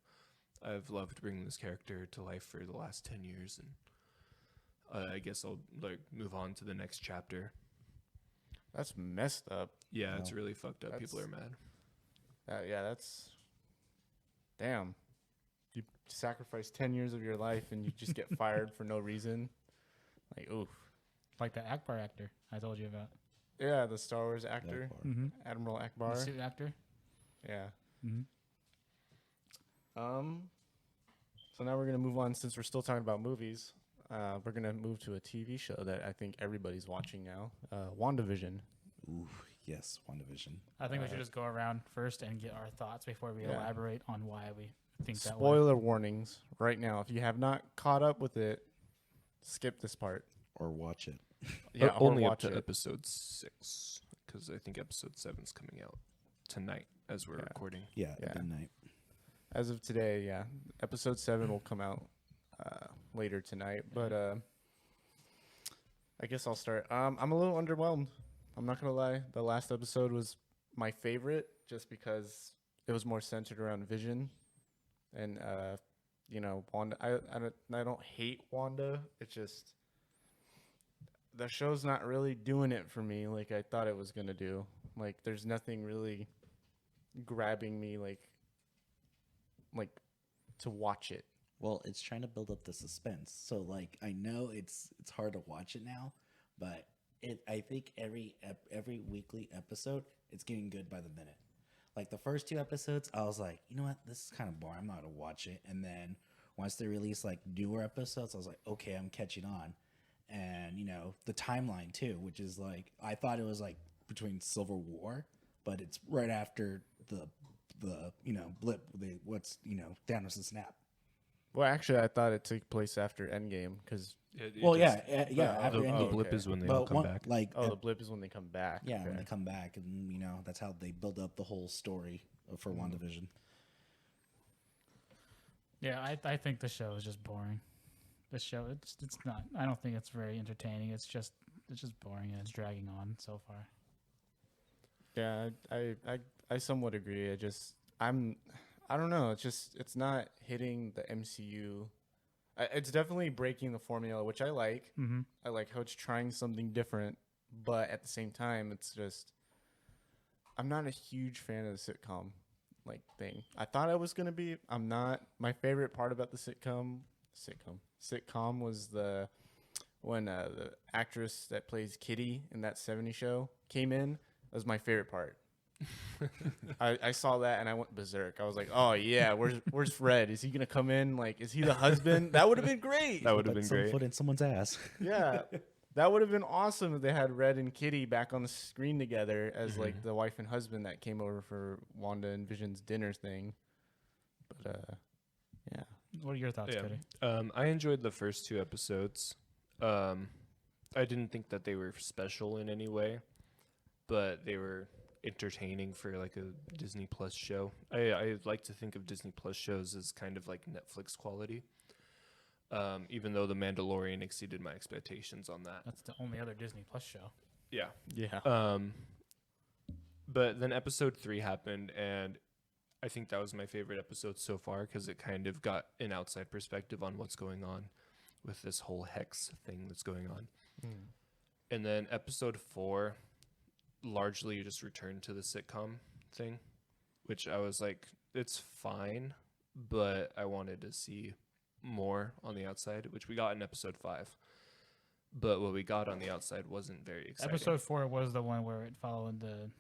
I've loved bringing this character to life for the last 10 years, and I guess I'll like move on to the next chapter." That's messed up. Yeah, it's No. really fucked up. People are mad. Yeah, that's damn. You sacrifice 10 years of your life and you just get fired for no reason. Like, oof. Like the Akbar actor I told you about. Yeah, the Star Wars actor, Akbar. Mm-hmm. Admiral The Akbar. suit actor. Yeah. Mm-hmm. So now we're gonna move on since we're still talking about movies. We're gonna move to a TV show that I think everybody's watching now. WandaVision. Ooh, yes, WandaVision. I think we should just go around first and get our thoughts before we Yeah. elaborate on why we think that way. Spoiler warnings right now. If you have not caught up with it, skip this part. Or watch it. Yeah, or Only up watch to it. episode 6, because I think episode 7's coming out tonight as we're Yeah. recording. Yeah, Yeah. midnight. As of today, yeah. Episode 7 will come out later tonight. But I guess I'll start. I'm a little underwhelmed. I'm not going to lie. The last episode was my favorite just because it was more centered around Vision. And, Wanda. I don't hate Wanda. It's just the show's not really doing it for me like I thought it was going to do. Like, there's nothing really grabbing me like to watch it. Well, it's trying to build up the suspense. So, like, I know it's hard to watch it now, but I think every weekly episode, it's getting good by the minute. Like the first 2 episodes, I was like, you know what, this is kind of boring. I'm not gonna watch it. And then once they release like newer episodes, I was like, okay, I'm catching on. And the timeline too, which is like, I thought it was like between Civil War, but it's right after the blip. Thanos' snap. Well, actually, I thought it took place after Endgame because Well, just- after The Endgame. blip okay. is when they all come back. Like, the blip is when they come back. yeah, Okay. when they come back, and that's how they build up the whole story for WandaVision. Yeah, I think the show is just boring. The show it's not. I don't think it's very entertaining. It's just boring and it's dragging on so far. Yeah, I somewhat agree. I don't know. It's not hitting the MCU. It's definitely breaking the formula, which I like. Mm-hmm. I like how it's trying something different, but at the same time, it's just I'm not a huge fan of the sitcom thing. I thought I was gonna be. I'm not. My favorite part about the sitcom was when the actress that plays Kitty in that '70s show came in. That was my favorite part. I saw that and I went berserk. I was like, "Oh yeah, where's Fred? Is he gonna come in? Like, is he the husband? That would have been great." That would have Put been some great. foot in someone's ass. Yeah, That would have been awesome if they had Red and Kitty back on the screen together as like the wife and husband that came over for Wanda and Vision's dinner thing. But yeah. What are your thoughts, Cody? I enjoyed the first 2 episodes. I didn't think that they were special in any way, but they were entertaining for like a Disney Plus show. I like to think of Disney Plus shows as kind of like Netflix quality. Even though The Mandalorian exceeded my expectations on that. That's the only other Disney Plus show. Yeah. Yeah. But then episode 3 happened, and I think that was my favorite episode so far because it kind of got an outside perspective on what's going on with this whole hex thing that's going on. And then episode 4 largely just returned to the sitcom thing, which I was like, it's fine, but I wanted to see more on the outside, which we got in episode 5. But what we got on the outside wasn't very exciting. Episode 4 was the one where it followed the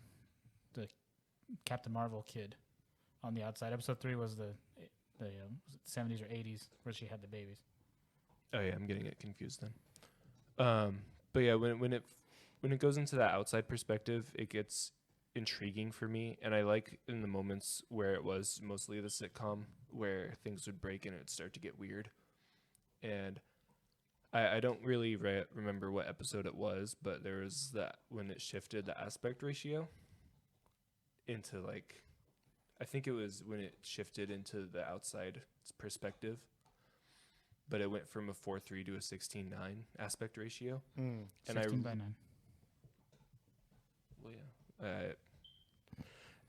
Captain Marvel kid on the outside. Episode 3 was the was it 70s or 80s where she had the babies. Oh yeah, I'm getting it confused then. But yeah, when it goes into that outside perspective, it gets intriguing for me, and I like in the moments where it was mostly the sitcom where things would break and it would start to get weird. And I don't really remember what episode it was, but there was that when it shifted the aspect ratio into like, I think it was when it shifted into the outside perspective, but it went from a 4:3 to a 16:9 aspect ratio. Mm. And 16 by 9. Well, yeah.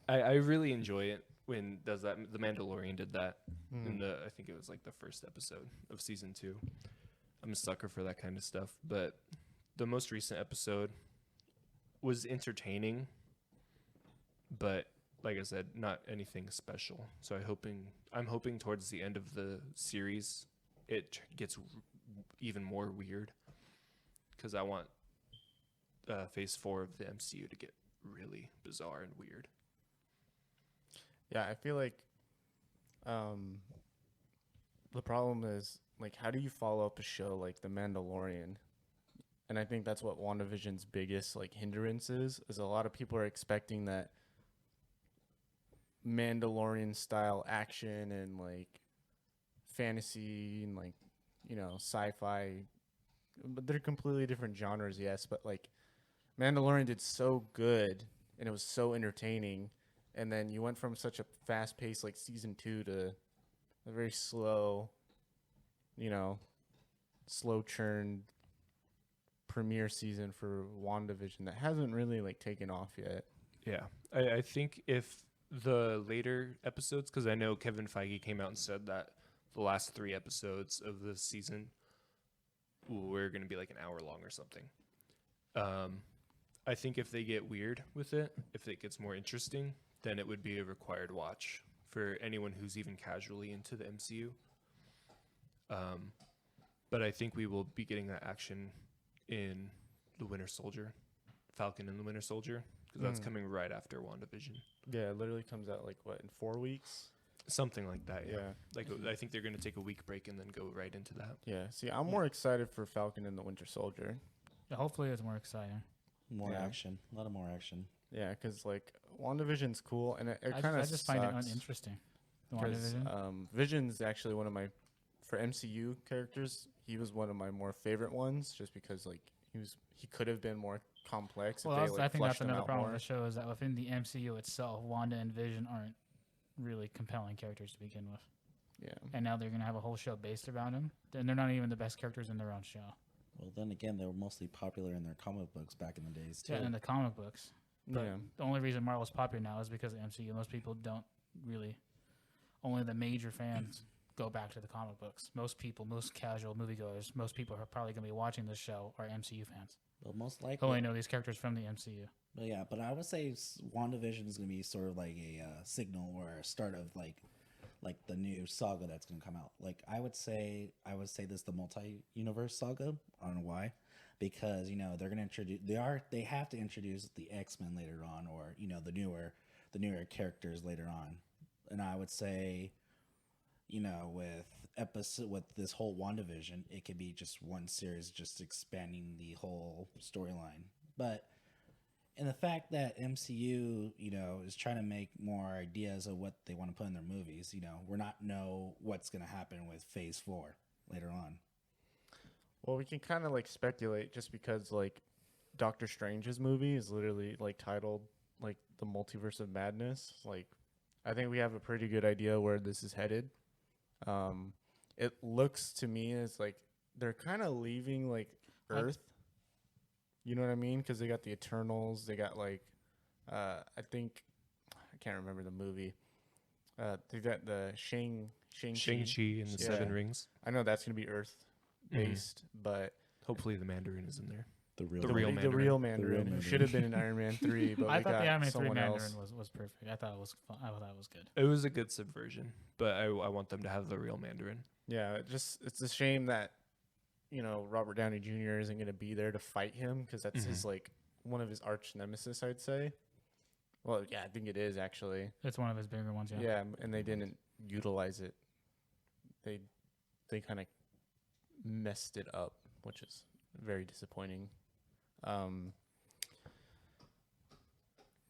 I really enjoy it when does that. The Mandalorian did that in I think it was like the first episode of season 2. I'm a sucker for that kind of stuff. But the most recent episode was entertaining, but like I said, not anything special. So I'm hoping towards the end of the series it gets even more weird, because I want phase 4 of the MCU to get really bizarre and weird. Yeah, I feel like the problem is, like, how do you follow up a show like The Mandalorian? And I think that's what WandaVision's biggest, like, hindrance is a lot of people are expecting that Mandalorian-style action and, like, fantasy and, like, you know, sci-fi. But they're completely different genres, yes. But, like, Mandalorian did so good, and it was so entertaining. And then you went from such a fast pace like season 2 to a very slow, you know, slow churned premiere season for WandaVision that hasn't really like taken off yet. Yeah. I think if the later episodes, because I know Kevin Feige came out and said that the last 3 episodes of the season were going to be like an hour long or something. I think if they get weird with it, if it gets more interesting, then it would be a required watch for anyone who's even casually into the MCU. But I think we will be getting that action in The Winter Soldier, Falcon and the Winter Soldier, because that's coming right after WandaVision. Yeah, it literally comes out like what, in 4 weeks? Something like that, yeah. Yeah. Like I think they're going to take a week break and then go right into that. Yeah. See, I'm more excited for Falcon and the Winter Soldier. Yeah, hopefully it's more exciting. More Yeah. action. A lot of more action. Yeah, because like WandaVision's cool, and it I kind of just find it uninteresting. The Because WandaVision. Vision's actually one of my, for MCU characters, he was one of my more favorite ones, just because like he could have been more complex. Well, if they, like, I think fleshed that's him another out problem more. with the show is that within the MCU itself, Wanda and Vision aren't really compelling characters to begin with. Yeah. And now they're going to have a whole show based around them. And they're not even the best characters in their own show. Well, then again, they were mostly popular in their comic books back in the days, too. Yeah, in the comic books. But Yeah. the only reason Marvel's popular now is because of MCU. Most people don't really, only the major fans go back to the comic books. Most people, most casual moviegoers, most people who are probably going to be watching this show are MCU fans. Well, most Who likely. only know these characters from the MCU. But yeah, but I would say WandaVision is going to be sort of like a signal or a start of like the new saga that's going to come out. Like I would say this is the multi-universe saga. I don't know why, because you know they're going to introduce they have to introduce the X-Men later on, or you know the newer characters later on. And I would say with this whole WandaVision, it could be just one series just expanding the whole storyline. But in the fact that MCU, is trying to make more ideas of what they want to put in their movies, we're not know what's going to happen with Phase 4 later on. Well, we can kind of like speculate just because like Doctor Strange's movie is literally like titled like the Multiverse of Madness. Like, I think we have a pretty good idea where this is headed. It looks to me as like they're kind of leaving like Earth. You know what I mean? Because they got the Eternals. They got like, I can't remember the movie. They got the Shang-Chi and the Seven Rings. I know that's gonna be Earth based, but hopefully the Mandarin is in there. the real Mandarin should have been in Iron Man 3, but I we thought got the Iron Man 3 someone Mandarin else. was perfect. I thought it was fun. I thought that was good. It was a good subversion, but I want them to have the real Mandarin. Yeah, it's a shame that Robert Downey Jr. isn't going to be there to fight him because that's his like one of his arch nemesis, I'd say. Well, yeah, I think it is actually. It's one of his bigger ones. Yeah. Yeah, and they didn't utilize it. They kind of messed it up, which is very disappointing.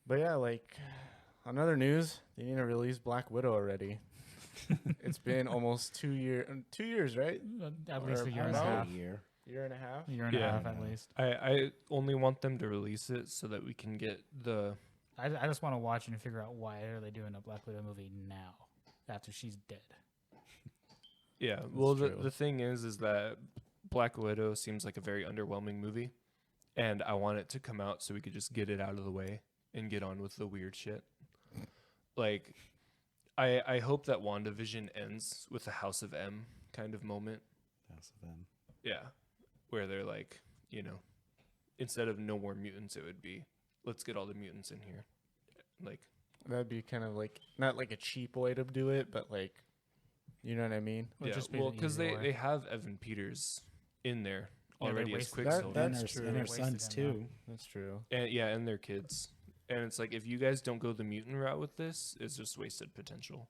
But yeah, like on other news, they need to release Black Widow already. It's been almost 2 years, right? At least Or a year and a about half. Year and a half. A year and a half at least. I only want them to release it so that we can get the. I just want to watch it and figure out why are they doing a Black Widow movie now after she's dead. Yeah, well, true. the thing is that Black Widow seems like a very underwhelming movie, and I want it to come out so we could just get it out of the way and get on with the weird shit. Like, I hope that WandaVision ends with a House of M kind of moment. House of M. Yeah, where they're like, instead of no more mutants, it would be, let's get all the mutants in here. Like, That'd be kind of like not like a cheap way to do it, but like, you know what I mean? Would yeah, just be well, the because easy they way. have Evan Peters in there Yeah, they already as wasted Quicksilver. That's and true. And They her wasted sons him, too. That's true. And their kids. And it's like, if you guys don't go the mutant route with this, it's just wasted potential.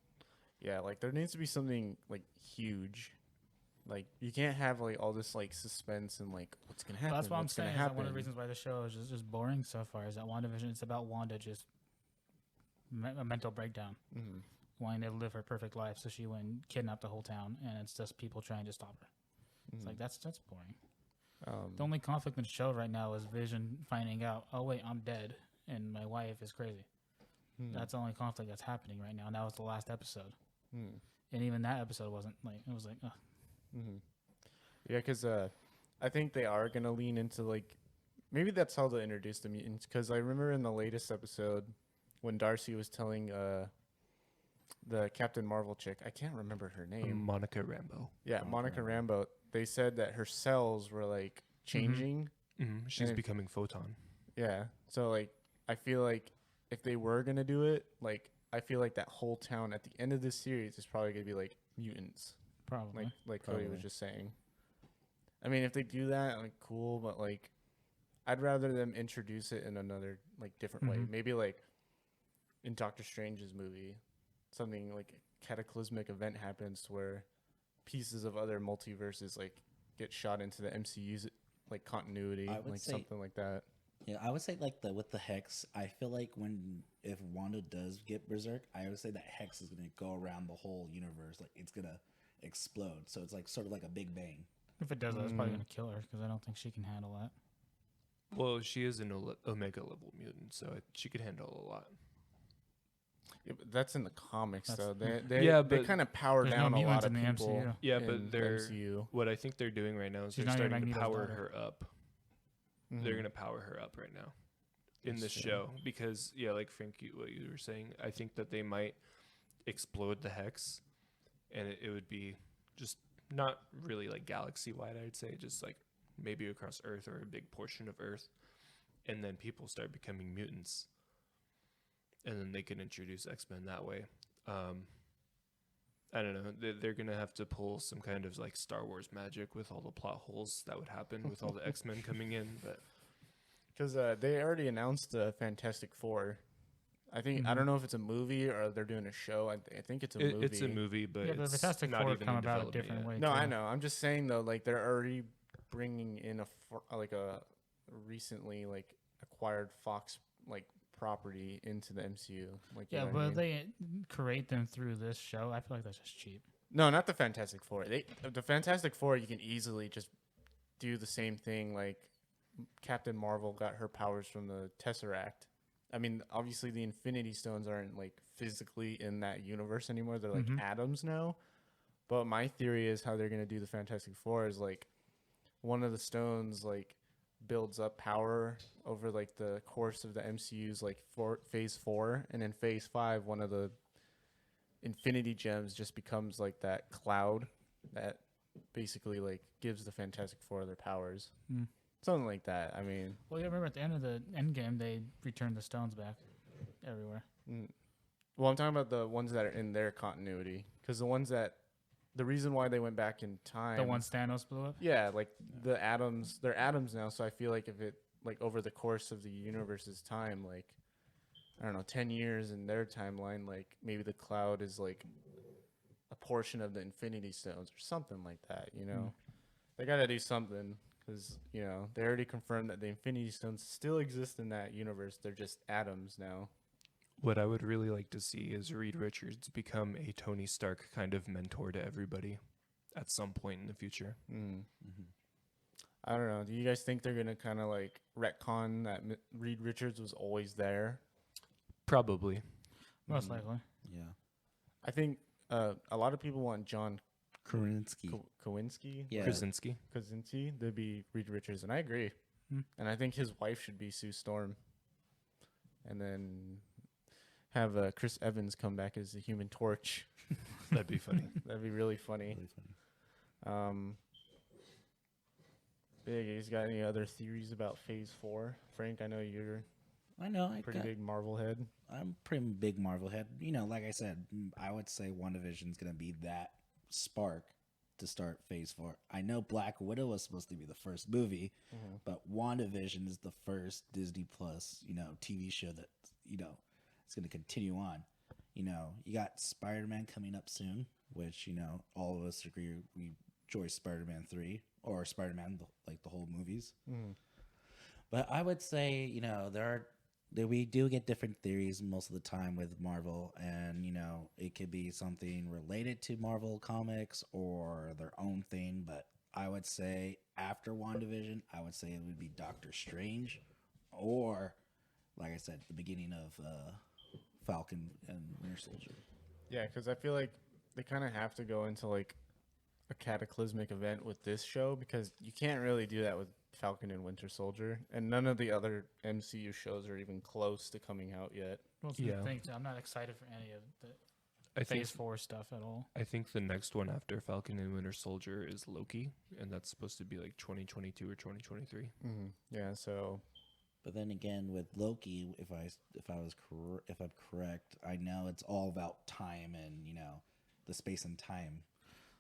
Yeah, like there needs to be something like huge. Like you can't have like all this like suspense and like what's gonna happen. That's what I'm what's gonna saying. Is that one of the happen? reasons why the show is just boring so far is that WandaVision, it's about Wanda just a mental breakdown, Mm-hmm. wanting to live her perfect life. So she went and kidnapped the whole town, and it's just people trying to stop her. It's like that's boring. The only conflict in the show right now is Vision finding out, oh wait, I'm dead, and my wife is crazy. That's the only conflict that's happening right now, and that was the last episode. And even that episode wasn't like it was like. Yeah, because I think they are gonna lean into like maybe that's how they introduce the mutants. Because I remember in the latest episode when Darcy was telling the Captain Marvel chick, I can't remember her name. Monica Rambeau. Yeah, Monica Rambeau. They said that her cells were like changing. She's And- becoming Photon. Yeah, so like I feel like if they were gonna do it, like I feel like that whole town at the end of this series is probably gonna be like mutants. Probably. Like Cody was just saying. I mean, if they do that, like cool, but like I'd rather them introduce it in another like different way. Maybe like in Doctor Strange's movie, something like a cataclysmic event happens to where pieces of other multiverses like get shot into the MCU's like continuity, I would like say- something like that. Yeah, I would say like with the Hex, I feel like if Wanda does get Berserk, I would say that Hex is gonna go around the whole universe, like it's gonna explode. So it's like sort of like a Big Bang. If it does that, it's probably gonna kill her because I don't think she can handle that. Well, she is an Omega level mutant, so she could handle a lot. Yeah, but that's in the comics, That's- though. They Yeah, they but kind of power there's no down a mutants lot of in the people. MCU. Yeah, in but the they're MCU. what I think they're doing right now is She's they're not even starting to Magneto's power daughter. her up. Mhm. They're gonna power her up right now in this Interesting. show because like Frank, what you were saying, I think that they might explode the Hex, and it would be just not really like galaxy wide. I'd say just like maybe across Earth or a big portion of Earth, and then people start becoming mutants, and then they can introduce X-Men that way. I don't know. They're gonna have to pull some kind of like Star Wars magic with all the plot holes that would happen with all the X-Men coming in. But Because they already announced the Fantastic Four. I think I don't know if it's a movie or they're doing a show. I think it's a movie. It's a movie, but Yeah, the it's Fantastic not Four even come in about a development different yet. way. No, too. I know. I'm just saying though, like they're already bringing in a recently like acquired Fox like property into the MCU. Like, you Yeah, know what but I mean? they create them through this show. I feel like that's just cheap. No, not the Fantastic Four. The Fantastic Four, you can easily just do the same thing. Like Captain Marvel got her powers from the Tesseract. I mean, obviously the Infinity Stones aren't like physically in that universe anymore. They're like atoms now. But my theory is how they're gonna do the Fantastic Four is like one of the stones like builds up power over like the course of the MCU's like phase 4, and in phase 5 one of the Infinity Gems just becomes like that cloud that basically like gives the Fantastic Four their powers. Something like that. I mean, Well, you remember at the end of the end game, they returned the stones back everywhere. well, I'm talking about the ones that are in their continuity, because the reason why they went back in time, The ones Thanos blew up. yeah, like the atoms, they're atoms now. So I feel like if it like over the course of the universe's time, like I don't know, 10 years in their timeline, like maybe the cloud is like a portion of the Infinity Stones or something like that. You know, they got to do something. Because, you know, they already confirmed that the Infinity Stones still exist in that universe. They're just atoms now. What I would really like to see is Reed Richards become a Tony Stark kind of mentor to everybody at some point in the future. I don't know. Do you guys think they're going to kind of like retcon that Reed Richards was always there? Probably. Most likely. Yeah. I think a lot of people want John Krasinski. Kowinski, Yeah. Krasinski. Krasinski to be Reed Richards, and I agree. And I think his wife should be Sue Storm, and then have Chris Evans come back as the Human Torch. That'd be funny. That'd be really funny. Really funny. Big, you guys got any other theories about Phase 4? Frank, I know you're I know. a pretty big Marvel head. I'm pretty big Marvel head. You know, like I said, I would say WandaVision's going to be that spark to start Phase 4. I know Black Widow was supposed to be the first movie, but WandaVision is the first Disney Plus, you know, TV show that, you know, it's going to continue on. You know, you got Spider-Man coming up soon, which, you know, all of us agree we enjoy Spider-Man 3 or Spider-Man, like the whole movies. But I would say, you know, we do get different theories most of the time with Marvel, and, you know, it could be something related to Marvel comics or their own thing. But I would say after WandaVision, I would say it would be Doctor Strange, or, like I said, the beginning of Falcon and Winter Soldier. Yeah, because I feel like they kind of have to go into like a cataclysmic event with this show, because you can't really do that with Falcon and Winter Soldier, and none of the other MCU shows are even close to coming out yet. Well, Yeah. I'm not excited for any of the I think Phase 4 stuff at all. I think the next one after Falcon and Winter Soldier is Loki, and that's supposed to be like 2022 or 2023. Yeah, so But then again, with Loki, if I'm correct, I know it's all about time and, you know, the space and time.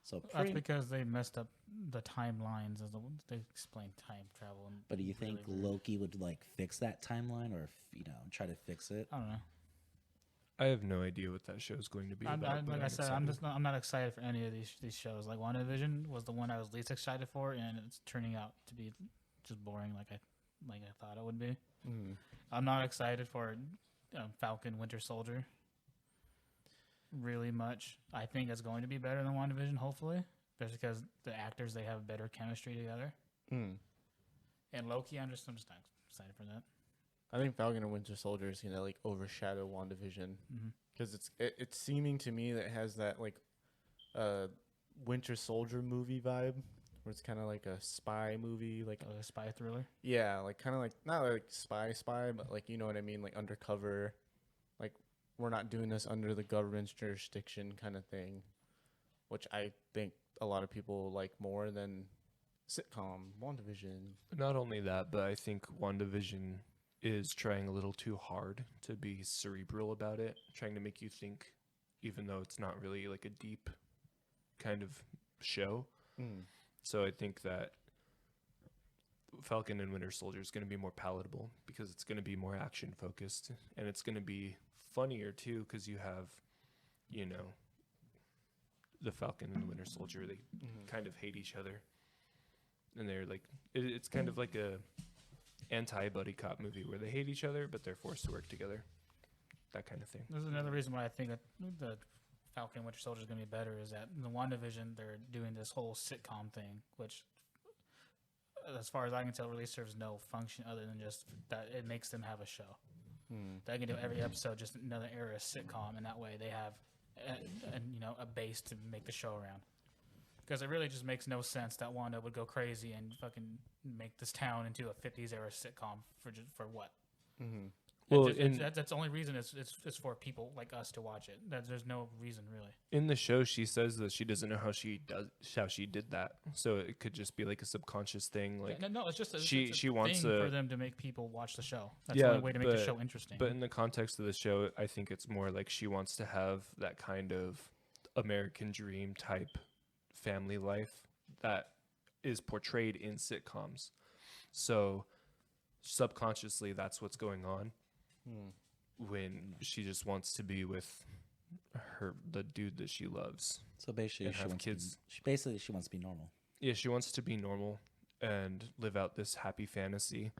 So That's because they messed up the timelines. They explain time travel. And But do you think weird. Loki would like fix that timeline, or you know, try to fix it? I don't know. I have no idea what that show is going to be about. but Like I said, excited. I'm not excited for any of these shows. Like WandaVision was the one I was least excited for, and it's turning out to be just boring, like I thought it would be. I'm not excited for Falcon Winter Soldier really much. I think it's going to be better than WandaVision, hopefully, just because the actors, they have better chemistry together. And Loki, I'm just not excited for that. I think Falcon and Winter Soldier is gonna like overshadow WandaVision, because it's seeming to me that it has that like Winter Soldier movie vibe, where it's kind of like a spy movie, like A spy thriller. yeah, like kind of like not like spy, but like, you know what I mean, like undercover, like we're not doing this under the government's jurisdiction kind of thing, which I think a lot of people like more than sitcom WandaVision. Not only that, but I think WandaVision is trying a little too hard to be cerebral about it, trying to make you think, even though it's not really like a deep kind of show. So I think that Falcon and Winter Soldier is going to be more palatable because it's going to be more action focused, and it's going to be funnier too because you have, the Falcon and the Winter Soldier. They kind of hate each other, and they're like, it's kind of like a anti-buddy cop movie where they hate each other but they're forced to work together. That kind of thing. This is another reason why I think that the Falcon and Winter Soldier is going to be better is that in the WandaVision, they're doing this whole sitcom thing, which, as far as I can tell, really serves no function other than just that it makes them have a show. They can do every episode just another era sitcom, and that way they have a base to make the show around. Because it really just makes no sense that Wanda would go crazy and fucking make this town into a 50s era sitcom for what? Well, that's the only reason it's for people like us to watch it. There's no reason really. In the show, she says that she doesn't know how she did that, so it could just be like a subconscious thing. Like no, it's just she wants for them to make people watch the show. That's the only way to make the show interesting. But in the context of the show, I think it's more like she wants to have that kind of American dream type family life that is portrayed in sitcoms. So subconsciously, that's what's going on. When she just wants to be with the dude that she loves. So basically, and have kids. She wants to be normal. Yeah, she wants to be normal and live out this happy fantasy,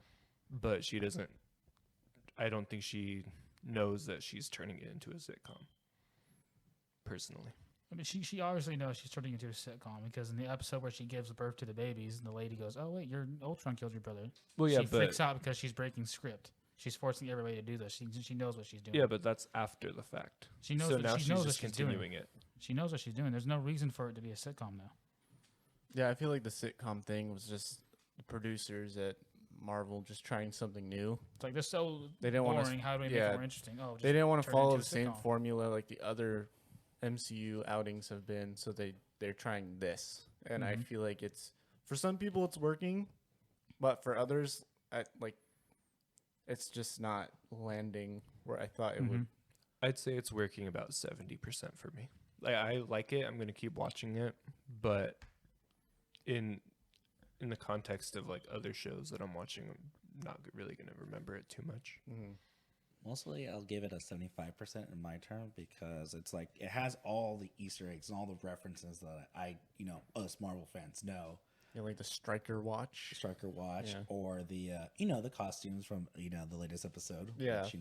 but she doesn't. I don't think she knows that she's turning it into a sitcom. Personally, I mean, she obviously knows she's turning into a sitcom because in the episode where she gives birth to the babies, the lady goes, "Oh wait, Ultron killed your brother." Well, yeah, she freaks out because she's breaking script. She's forcing everybody to do this. She knows what she's doing. Yeah, but that's after the fact. She knows. So what, now she she's knows just what she's continuing doing. it. She knows what she's doing. There's no reason for it to be a sitcom now. Yeah, I feel like the sitcom thing was just the producers at Marvel just trying something new. It's like, they're so They didn't want boring. How do we make it more interesting? Oh, they didn't want to turn it follow into the a same sitcom. formula like the other MCU outings have been, so they're trying this. And I feel like it's, for some people it's working, but for others, it's just not landing where I thought it would. I'd say it's working about 70% for me. Like, I like it. I'm going to keep watching it, but in the context of like other shows that I'm watching, I'm not really going to remember it too much. Mostly, I'll give it a 75% in my term because it's like it has all the Easter eggs and all the references that us Marvel fans know. Yeah, like the Striker Watch. Or the the costumes from the latest episode. Yeah. Which,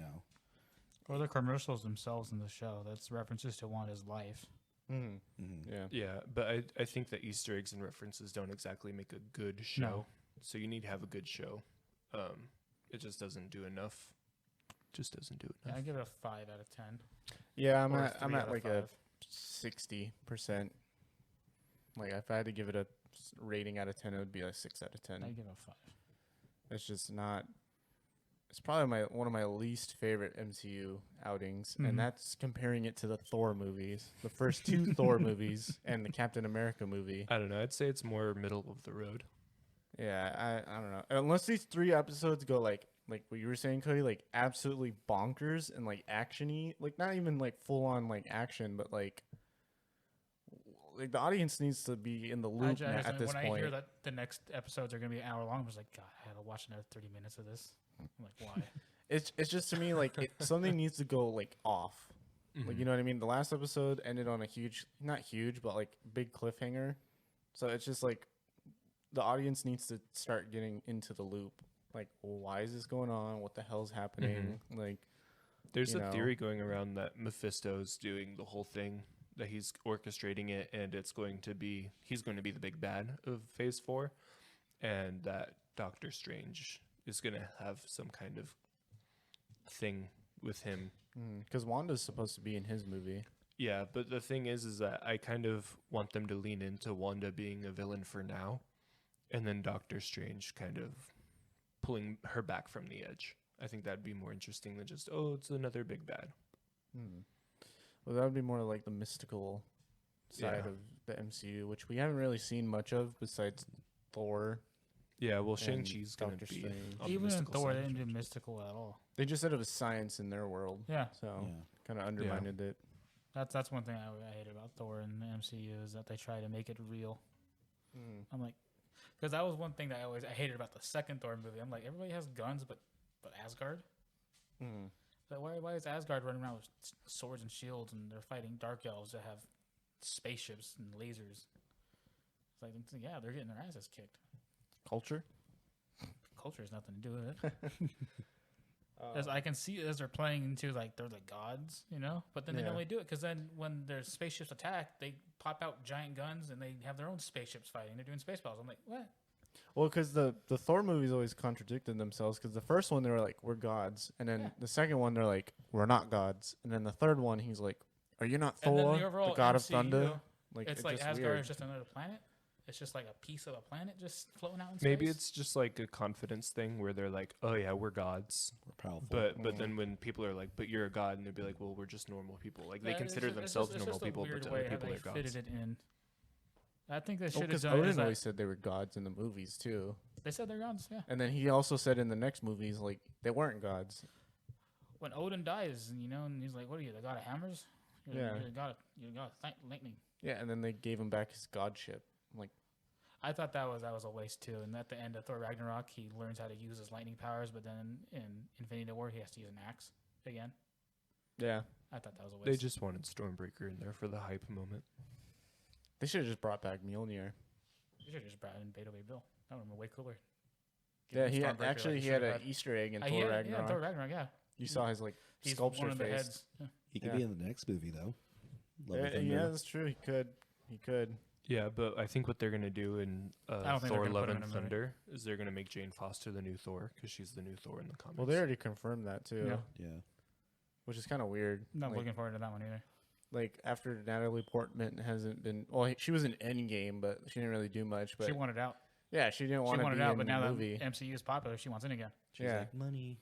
Or the commercials themselves in the show. That's references to Wanda's life. Yeah. Yeah, but I think that Easter eggs and references don't exactly make a good show. No. So you need to have a good show. It just doesn't do enough. Yeah, I give it a 5 out of 10. Yeah, Or I'm 3 out at of like 5. a 60%. Like if I had to give it a rating out of 10, it would be a 6 out of 10. I give it a 5. It's just not. It's probably one of my least favorite MCU outings, and that's comparing it to the Thor movies, the first 2 Thor movies, and the Captain America movie. I don't know. I'd say it's more middle of the road. Yeah, I don't know. Unless these 3 episodes go like what you were saying, Cody, like absolutely bonkers and like actiony, like not even like full on like action, but like the audience needs to be in the loop at this point. When I hear that the next episodes are going to be an hour long, I'm just like, God, I had to watch another 30 minutes of this. I'm like, why? It's just, to me, like something needs to go like off. Like, you know what I mean? The last episode ended on a not huge, but like big cliffhanger. So it's just like the audience needs to start getting into the loop. Like, well, why is this going on? What the hell's happening? Like, there's a theory going around that Mephisto's doing the whole thing, that he's orchestrating it, and he's going to be the big bad of Phase 4, and that Doctor Strange is going to have some kind of thing with him. Because Wanda's supposed to be in his movie. Yeah, but the thing is that I kind of want them to lean into Wanda being a villain for now, and then Doctor Strange kind of pulling her back from the edge. I think that'd be more interesting than just, it's another big bad. Well, that would be more like the mystical side of the MCU, which we haven't really seen much of besides Thor. Yeah, well, and Shang-Chi's going to Doctor be Strange. on the Even in mystical Thor, side. they didn't do mystical at all. They just said it was science in their world. Yeah. So kind of undermined it. That's one thing I hate about Thor and the MCU is that they try to make it real. I'm like, because that was one thing that I hated about the second Thor movie. I'm like, everybody has guns, but Asgard. But why is Asgard running around with swords and shields and they're fighting dark elves that have spaceships and lasers? It's like, yeah, they're getting their asses kicked. Culture. Culture has nothing to do with it. As I can see, as they're playing into like they're the gods, you know. But then they don't really do it because then when their spaceships attack, they pop out giant guns and they have their own spaceships fighting. They're doing space battles. I'm like, what? Well, because the Thor movies always contradicted themselves. Because the first one they were like, we're gods, and then the second one they're like, we're not gods, and then the third one he's like, are you not And then Thor, the overall the god of MCU, thunder? Like it's like just Asgard weird. is just another planet. It's just like a piece of a planet just floating out in space. Maybe it's just like a confidence thing where they're like, oh yeah, we're gods. We're powerful. But then when people are like, but you're a god, and they'd be like, well, we're just normal people. Like they Yeah, consider themselves it's normal just a people, weird but to way other how people they they're gods. fitted it in. I think they should have Because done. Odin Is always that, said they were gods in the movies too, they said they're gods. Yeah. and then he also said in the next movies like they weren't gods. When Odin dies, and and he's like, "What are you, the god of hammers? You're the god of lightning." Yeah, and then they gave him back his godship. I'm like, I thought that was a waste too. And at the end of Thor Ragnarok, he learns how to use his lightning powers, but then in Infinity War, he has to use an axe again. yeah, I thought that was a waste. They just wanted Stormbreaker in there for the hype moment. they should have just brought back Mjolnir. You should have just brought in Beta Ray Bill. That would have been way cooler. Give Yeah, him he had, Stormbreaker actually like he had should an have Easter egg in had. Thor Yeah, Ragnarok. Thor Ragnarok, yeah. You saw his like He's sculpture one of the face. heads. Yeah. He could Yeah. be in the next movie though. Love and Yeah, Thunder. that's true. He could. He could. Yeah, but I think what they're gonna do in don't think they're Thor: gonna Love put him and in a movie. Thunder is they're gonna make Jane Foster the new Thor because she's the new Thor in the comics. Well, they already confirmed that too, Yeah. Yeah. which is kind of weird. Not like, looking forward to that one either. like after Natalie Portman hasn't been. Well, she was in Endgame, but she didn't really do much. But She wanted out. yeah, she didn't She want to wanted be out, in but the now movie. that MCU is popular, she wants in again. She's Yeah. like, money.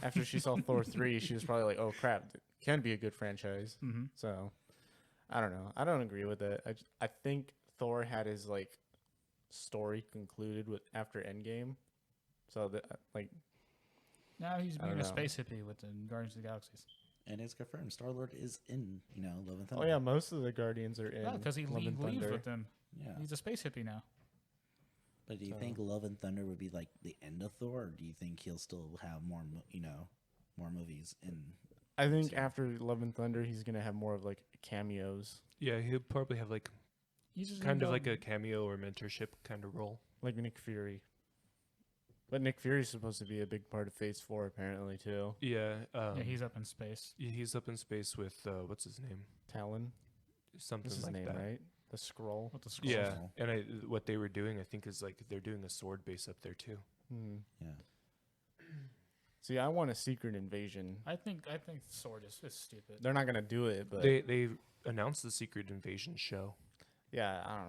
After she saw Thor 3, she was probably like, "Oh crap, it can be a good franchise." Mm-hmm. So, I don't know. I don't agree with it. I think Thor had his like story concluded with after Endgame. So that like Now he's I being don't a know. space hippie with the Guardians of the Galaxies. And it's confirmed. Star Lord is in, Love and Thunder. oh yeah, most of the Guardians are in. Yeah, because he Love and leaves Thunder. with them. Yeah. He's a space hippie now. But do you So- think Love and Thunder would be like the end of Thor, or do you think he'll still have more, more movies in? I think after Love and Thunder, he's gonna have more of like cameos, Yeah, he'll probably have like He's just kind gonna of go- like a cameo or mentorship kind of role. like Nick Fury. But Nick Fury's supposed to be a big part of Phase 4, apparently too. Yeah, yeah, he's up in space. he's up in space with what's his name? Talon, Something that's his like name, that. right? The Scroll. With the scrolls. Yeah, Scroll. and what they were doing, I think, is like they're doing a sword base up there too. Hmm. Yeah. See, I want a Secret Invasion. I think Sword is stupid. They're not gonna do it, but They announced the Secret Invasion show. yeah,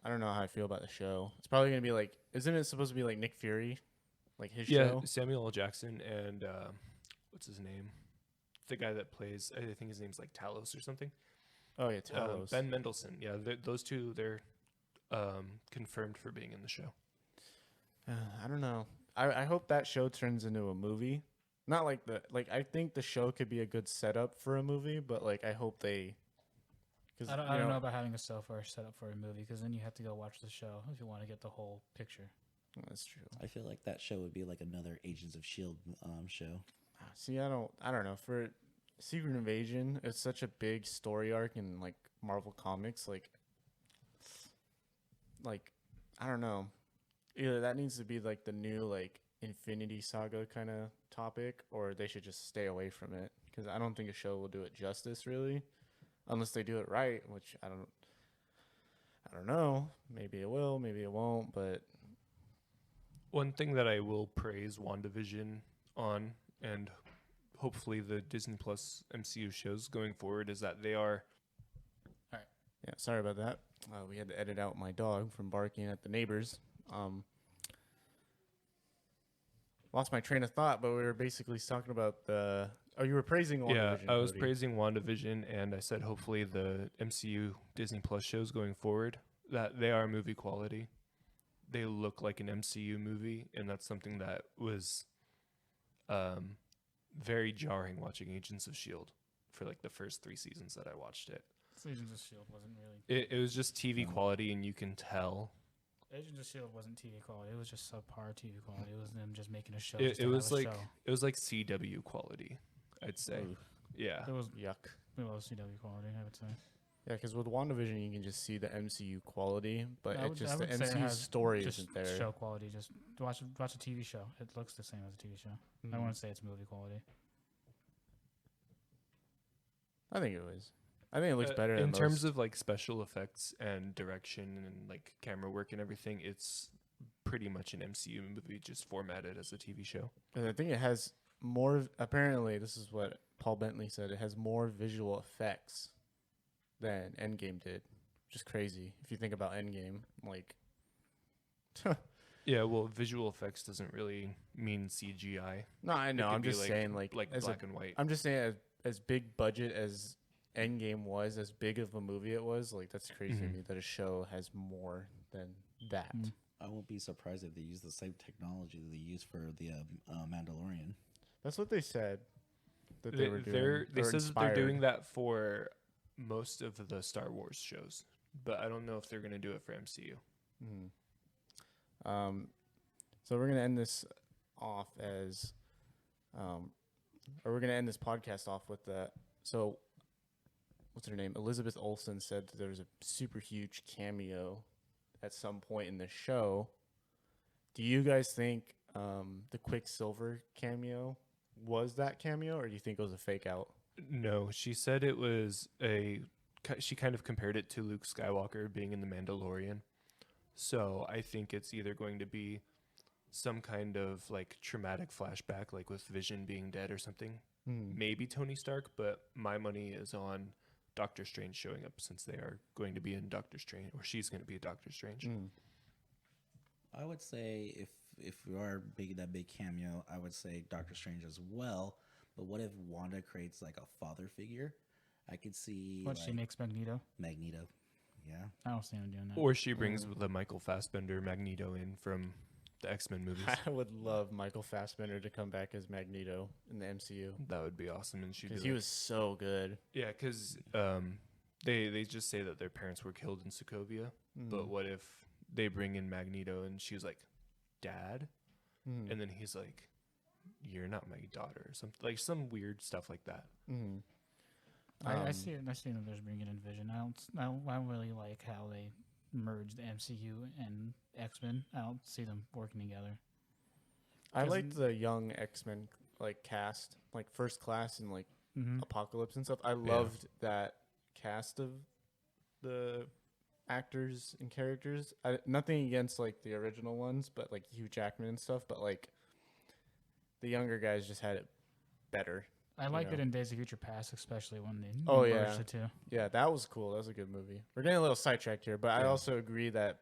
I don't know how I feel about the show. It's probably gonna be like, isn't it supposed to be like Nick Fury, like his Yeah, show? Samuel L. Jackson and what's his name? The guy that plays, I think his name's like Talos or something. Oh yeah, Talos. Ben Mendelsohn. Yeah, those two, they're confirmed for being in the show. I don't know. I hope that show turns into a movie. Not like I think the show could be a good setup for a movie, but like I hope they. I don't know about having a software set up for a movie because then you have to go watch the show if you want to get the whole picture. That's true. I feel like that show would be like another Agents of Shield show. See, I don't know. For Secret Invasion, it's such a big story arc in like Marvel Comics. Like I don't know. Either that needs to be like the new like Infinity Saga kind of topic, or they should just stay away from it because I don't think a show will do it justice really, unless they do it right, which I don't know. Maybe it will, maybe it won't, but One thing that I will praise WandaVision on, and hopefully the Disney Plus MCU shows going forward, is that they are. yeah, sorry about that. We had to edit out my dog from barking at the neighbors. Lost my train of thought, but we were basically talking about the. Oh, you were praising WandaVision. Yeah, I was Cody. praising WandaVision, and I said hopefully the MCU Disney Plus shows going forward, that they are movie quality. They look like an MCU movie, and that's something that was very jarring watching Agents of S.H.I.E.L.D. for like the first 3 seasons that I watched it. Agents of S.H.I.E.L.D. wasn't really. It was just TV quality, and you can tell. Agents of S.H.I.E.L.D. wasn't TV quality. It was just subpar TV quality. It was them just making a show. It just to was have a like show. it was like CW quality. I'd say. Ooh. Yeah. It was Yuck. CW quality, I would say. Yeah, because with WandaVision, you can just see the MCU quality, but I it would- just I the would say it MCU has story just isn't there. show quality. Just watch a TV show. It looks the same as a TV show. I Mhm. wouldn't say it's movie quality. I think it was. I think it looks better than in terms most. of like special effects and direction and like camera work and everything. It's pretty much an MCU movie, just formatted as a TV show. And I think it has more. Apparently, this is what Paul Bentley said. It has more visual effects than Endgame did, which is crazy if you think about Endgame. Like, Yeah, well, visual effects doesn't really mean CGI. no, I know. could I'm be just saying, like as black and white. I'm just saying, as big budget as Endgame was, as big of a movie it was, like that's crazy to Mhm. me that a show has more than that. Mm. I won't be surprised if they use the same technology that they use for the Mandalorian. That's what they said that they were doing. They or said that they're doing inspired. that for most of the Star Wars shows, but I don't know if they're gonna do it for MCU. Mhm. So we're gonna end this off as, or we're gonna end this podcast off with the. So, what's her name? Elizabeth Olsen said that there was a super huge cameo at some point in the show. Do you guys think the Quicksilver cameo was that cameo, or do you think it was a fake out? No, she said it was she kind of compared it to Luke Skywalker being in The Mandalorian. So I think it's either going to be some kind of like traumatic flashback, like with Vision being dead or something. Maybe Tony Stark, but my money is on Doctor Strange showing up, since they are going to be in Doctor Strange, or she's going to be a Doctor Strange. I would say if we are that big cameo, I would say Doctor Strange as well. But what if Wanda creates like a father figure? I could see What, she makes Magneto? Magneto. Yeah. I don't see him doing that. Or she brings the Michael Fassbender Magneto in from the X-Men movies. I would love Michael Fassbender to come back as Magneto in the MCU That would be awesome. And because he was so good. Yeah, because they just say that their parents were killed in Sokovia. But what if they bring in Magneto and she's like, "Dad," and then he's like, "You're not my daughter," or something, like some weird stuff like that. I see it. I see them just bringing in Vision. I don't really like how they merged the MCU and X-Men. I don't see them working together. I 'Cause liked the young X-Men like cast, like First Class and like Apocalypse and stuff. I loved that cast of the actors and characters. Nothing against like the original ones, but like Hugh Jackman and stuff. But like the younger guys just had it better. I liked know. it in Days of Future Past, especially when they Oh, merged yeah. the two. Yeah, that was cool. That was a good movie. We're getting a little sidetracked here, but I Yeah. also agree that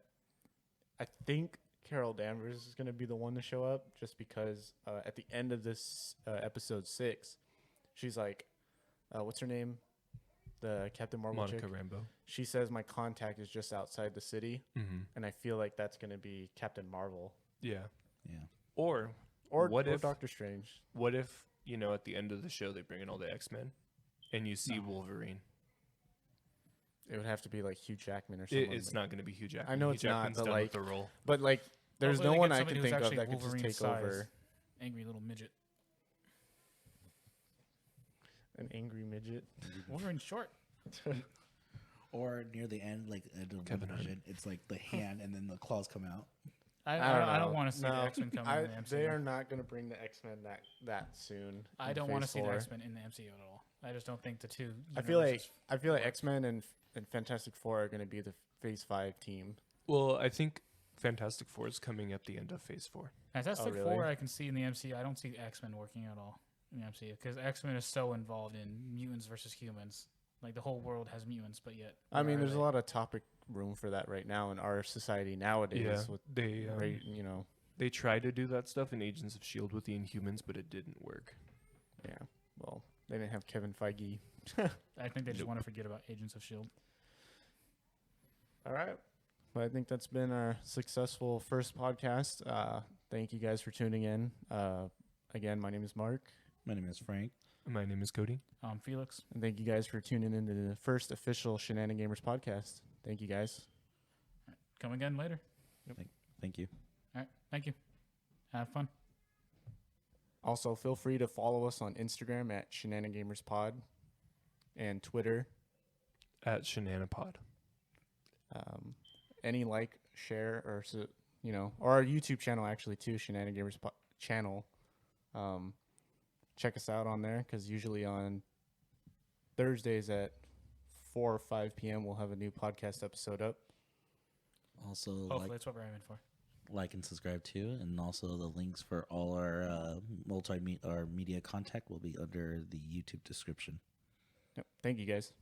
I think Carol Danvers is going to be the one to show up, just because at the end of this episode 6, she's like, what's her name? The Captain Marvel Monica chick. Rambeau. She says my contact is just outside the city, and I feel like that's going to be Captain Marvel Yeah. Yeah. Or or what if Doctor Strange. what if at the end of the show they bring in all the X-Men and you see Wolverine? It would have to be like Hugh Jackman or something. It's like- not going to be Hugh Jackman. I know Hugh it's not, Jackman's but done like, with the role. but like, there's Hopefully no they one get I somebody can who's think of actually that could just Wolverine's take over. size. Angry little midget. An angry midget. Wolverine's short. Or near the end, like end of Kevin Hart. WandaVision, it's like the hand and then the claws come out. I don't want to see the X-Men coming in the MCU. They are not going to bring the X-Men that soon. I in don't want to Phase see the 4. X-Men in the MCU at all. I just don't think the two. I feel universes- like X-Men and Fantastic Four are going to be the Phase 5 team. Well, I think Fantastic Four is coming at the end of Phase 4. Fantastic really? Four I can see in the MCU. I don't see X-Men working at all in the MCU because X-Men is so involved in mutants versus humans. Like the whole world has mutants, but yet I mean, where are there's they? a lot of topic room for that right now in our society nowadays. Yeah, With they they tried to do that stuff in Agents of S.H.I.E.L.D. with the Inhumans, but it didn't work. yeah. Well, they didn't have Kevin Feige. I think they just want to forget about Agents of S.H.I.E.L.D. All right. Well, I think that's been our successful first podcast. Thank you guys for tuning in. Again, my name is Mark. My name is Frank. My name is Cody. Felix. And thank you guys for tuning into the first official Shenanigamers podcast. Thank you guys. Come again later. Thank you. All right. Thank you. Have fun. Also, feel free to follow us on Instagram at Shenanigamers Pod and Twitter. At Shenanipod. Any like, share, or or our YouTube channel actually too, Shenanigamers channel. Check us out on there because usually on Thursdays at 4 or 5 p.m. we'll have a new podcast episode up. Also, Hopefully, that's what we're aiming for. like and subscribe too, and also the links for all our media contact will be under the YouTube description. Yep. Thank you guys.